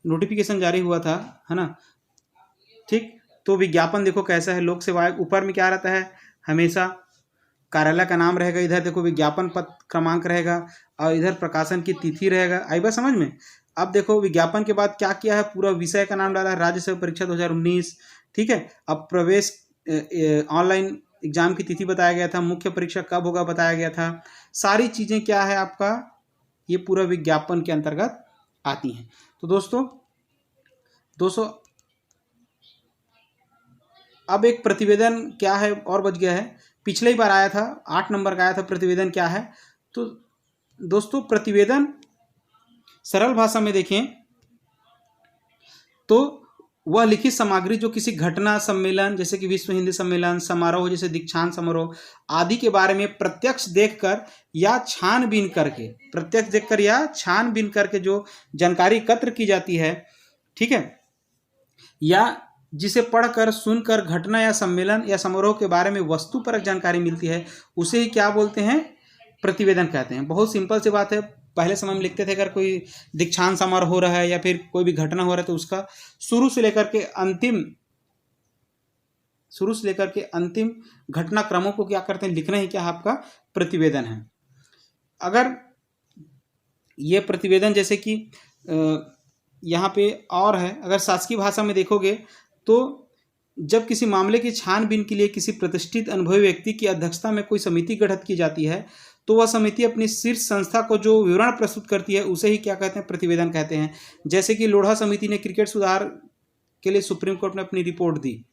नोटिफिकेशन जारी हुआ था, है ना। ठीक, तो विज्ञापन देखो कैसा है, लोक सेवा आयोग, ऊपर में क्या रहता है, हमेशा कार्यालय का नाम रहेगा, इधर देखो विज्ञापन पत्र क्रमांक रहेगा और इधर प्रकाशन की तिथि रहेगा। आई बात समझ में। अब देखो विज्ञापन के बाद क्या किया है, पूरा विषय का नाम डाला है, राज्य सेवा परीक्षा 2019। ठीक है, अब प्रवेश ऑनलाइन एग्जाम की तिथि बताया गया था, मुख्य परीक्षा कब होगा बताया गया था, सारी चीज़ें क्या है आपका, ये पूरा विज्ञापन के अंतर्गत आती हैं। तो दोस्तों अब एक प्रतिवेदन क्या है और बच गया है, पिछले ही बार आया था, 8 नंबर का आया था प्रतिवेदन क्या है। तो दोस्तों प्रतिवेदन सरल भाषा में देखें तो वह लिखित सामग्री जो किसी घटना, सम्मेलन जैसे कि विश्व हिंदी सम्मेलन, समारोह जैसे दीक्षांत समारोह आदि के बारे में प्रत्यक्ष देखकर या छानबीन करके जो जानकारी एकत्र की जाती है, ठीक है, या जिसे पढ़कर, सुनकर घटना या सम्मेलन या समारोह के बारे में वस्तुपरक जानकारी मिलती है, उसे ही क्या बोलते हैं, प्रतिवेदन कहते हैं। बहुत सिंपल सी बात है। पहले समय में लिखते थे अगर कोई दीक्षांत समारोह हो रहा है या फिर कोई भी घटना हो रहा है तो उसका शुरू से लेकर के अंतिम घटनाक्रमों को क्या करते हैं, लिखना ही क्या आपका प्रतिवेदन है। अगर ये प्रतिवेदन जैसे कि यहाँ पे और है, अगर शासकीय भाषा में देखोगे तो जब किसी मामले की छानबीन के लिए किसी प्रतिष्ठित अनुभवी व्यक्ति की अध्यक्षता में कोई समिति गठित की जाती है तो वह समिति अपनी शीर्ष संस्था को जो विवरण प्रस्तुत करती है उसे ही क्या कहते हैं, प्रतिवेदन कहते हैं। जैसे कि लोढ़ा समिति ने क्रिकेट सुधार के लिए सुप्रीम कोर्ट में अपनी रिपोर्ट दी।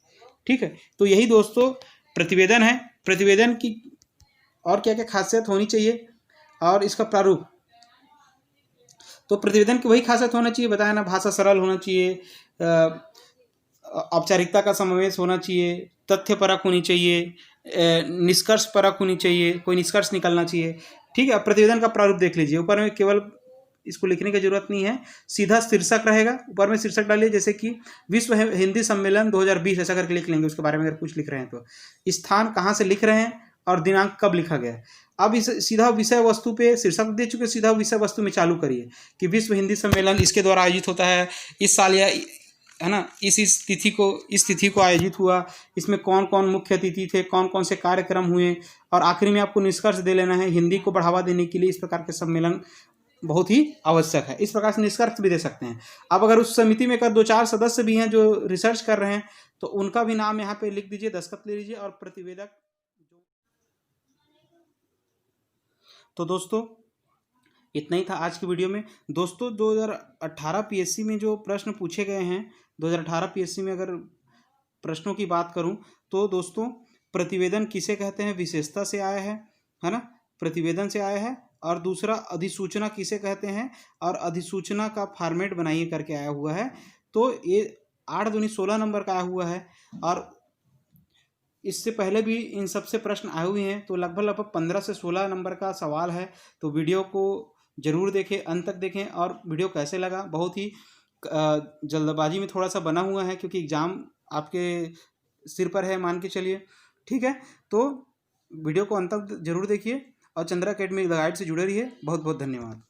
ठीक है, तो यही दोस्तों प्रतिवेदन है। प्रतिवेदन की और क्या क्या खासियत होनी चाहिए और इसका प्रारूप, तो प्रतिवेदन की वही खासियत होना चाहिए, बताया ना, भाषा सरल होना चाहिए, औपचारिकता का समावेश होना चाहिए, तथ्यपरक होनी चाहिए, निष्कर्ष परक होनी चाहिए, कोई निष्कर्ष निकलना चाहिए। ठीक है, अब प्रतिवेदन का प्रारूप देख लीजिए। ऊपर में केवल इसको लिखने की जरूरत नहीं है, सीधा शीर्षक रहेगा, ऊपर में शीर्षक डालिए, जैसे कि विश्व हिंदी सम्मेलन 2020 ऐसा करके लिख लेंगे। उसके बारे में अगर कुछ लिख रहे हैं तो स्थान कहाँ से लिख रहे हैं और दिनांक कब लिखा गया है। अब इस सीधा विषय वस्तु पे शीर्षक दे चुके, सीधा विषय वस्तु में चालू करिए कि विश्व हिंदी सम्मेलन इसके द्वारा आयोजित होता है इस साल, या है ना, इस तिथि को आयोजित हुआ, इसमें कौन कौन मुख्य अतिथि थे, कौन कौन से कार्यक्रम हुए, और आखिरी में आपको निष्कर्ष दे लेना है। हिंदी को बढ़ावा देने के लिए इस प्रकार के सम्मेलन बहुत ही आवश्यक है। इस प्रकार से निष्कर्ष भी दे सकते हैं। अब अगर उस समिति में 2-4 सदस्य भी हैं जो रिसर्च कर रहे हैं तो उनका भी नाम यहाँ पे लिख दीजिए, दस्तखत ले लीजिए, और प्रतिवेदक। तो दोस्तों इतना ही था आज की वीडियो में। दोस्तों 2018 PSC में जो प्रश्न पूछे गए हैं, 2018 PSC में अगर प्रश्नों की बात करूं तो दोस्तों प्रतिवेदन किसे कहते हैं, विशेषता से आया है ना, प्रतिवेदन से आया है। और दूसरा अधिसूचना किसे कहते हैं और अधिसूचना का फॉर्मेट बनाइए करके आया हुआ है। तो ये 8×2=16 नंबर का आया हुआ है और इससे पहले भी इन सबसे प्रश्न आए हुए हैं। तो लगभग 15 से 16 नंबर का सवाल है। तो वीडियो को ज़रूर देखें, अंत तक देखें। और वीडियो कैसे लगा, बहुत ही जल्दबाजी में थोड़ा सा बना हुआ है क्योंकि एग्ज़ाम आपके सिर पर है, मान के चलिए। ठीक है, तो वीडियो को अंत तक जरूर देखिए और चंद्रा अकेडमी गाइड से जुड़े रहिए। बहुत बहुत धन्यवाद।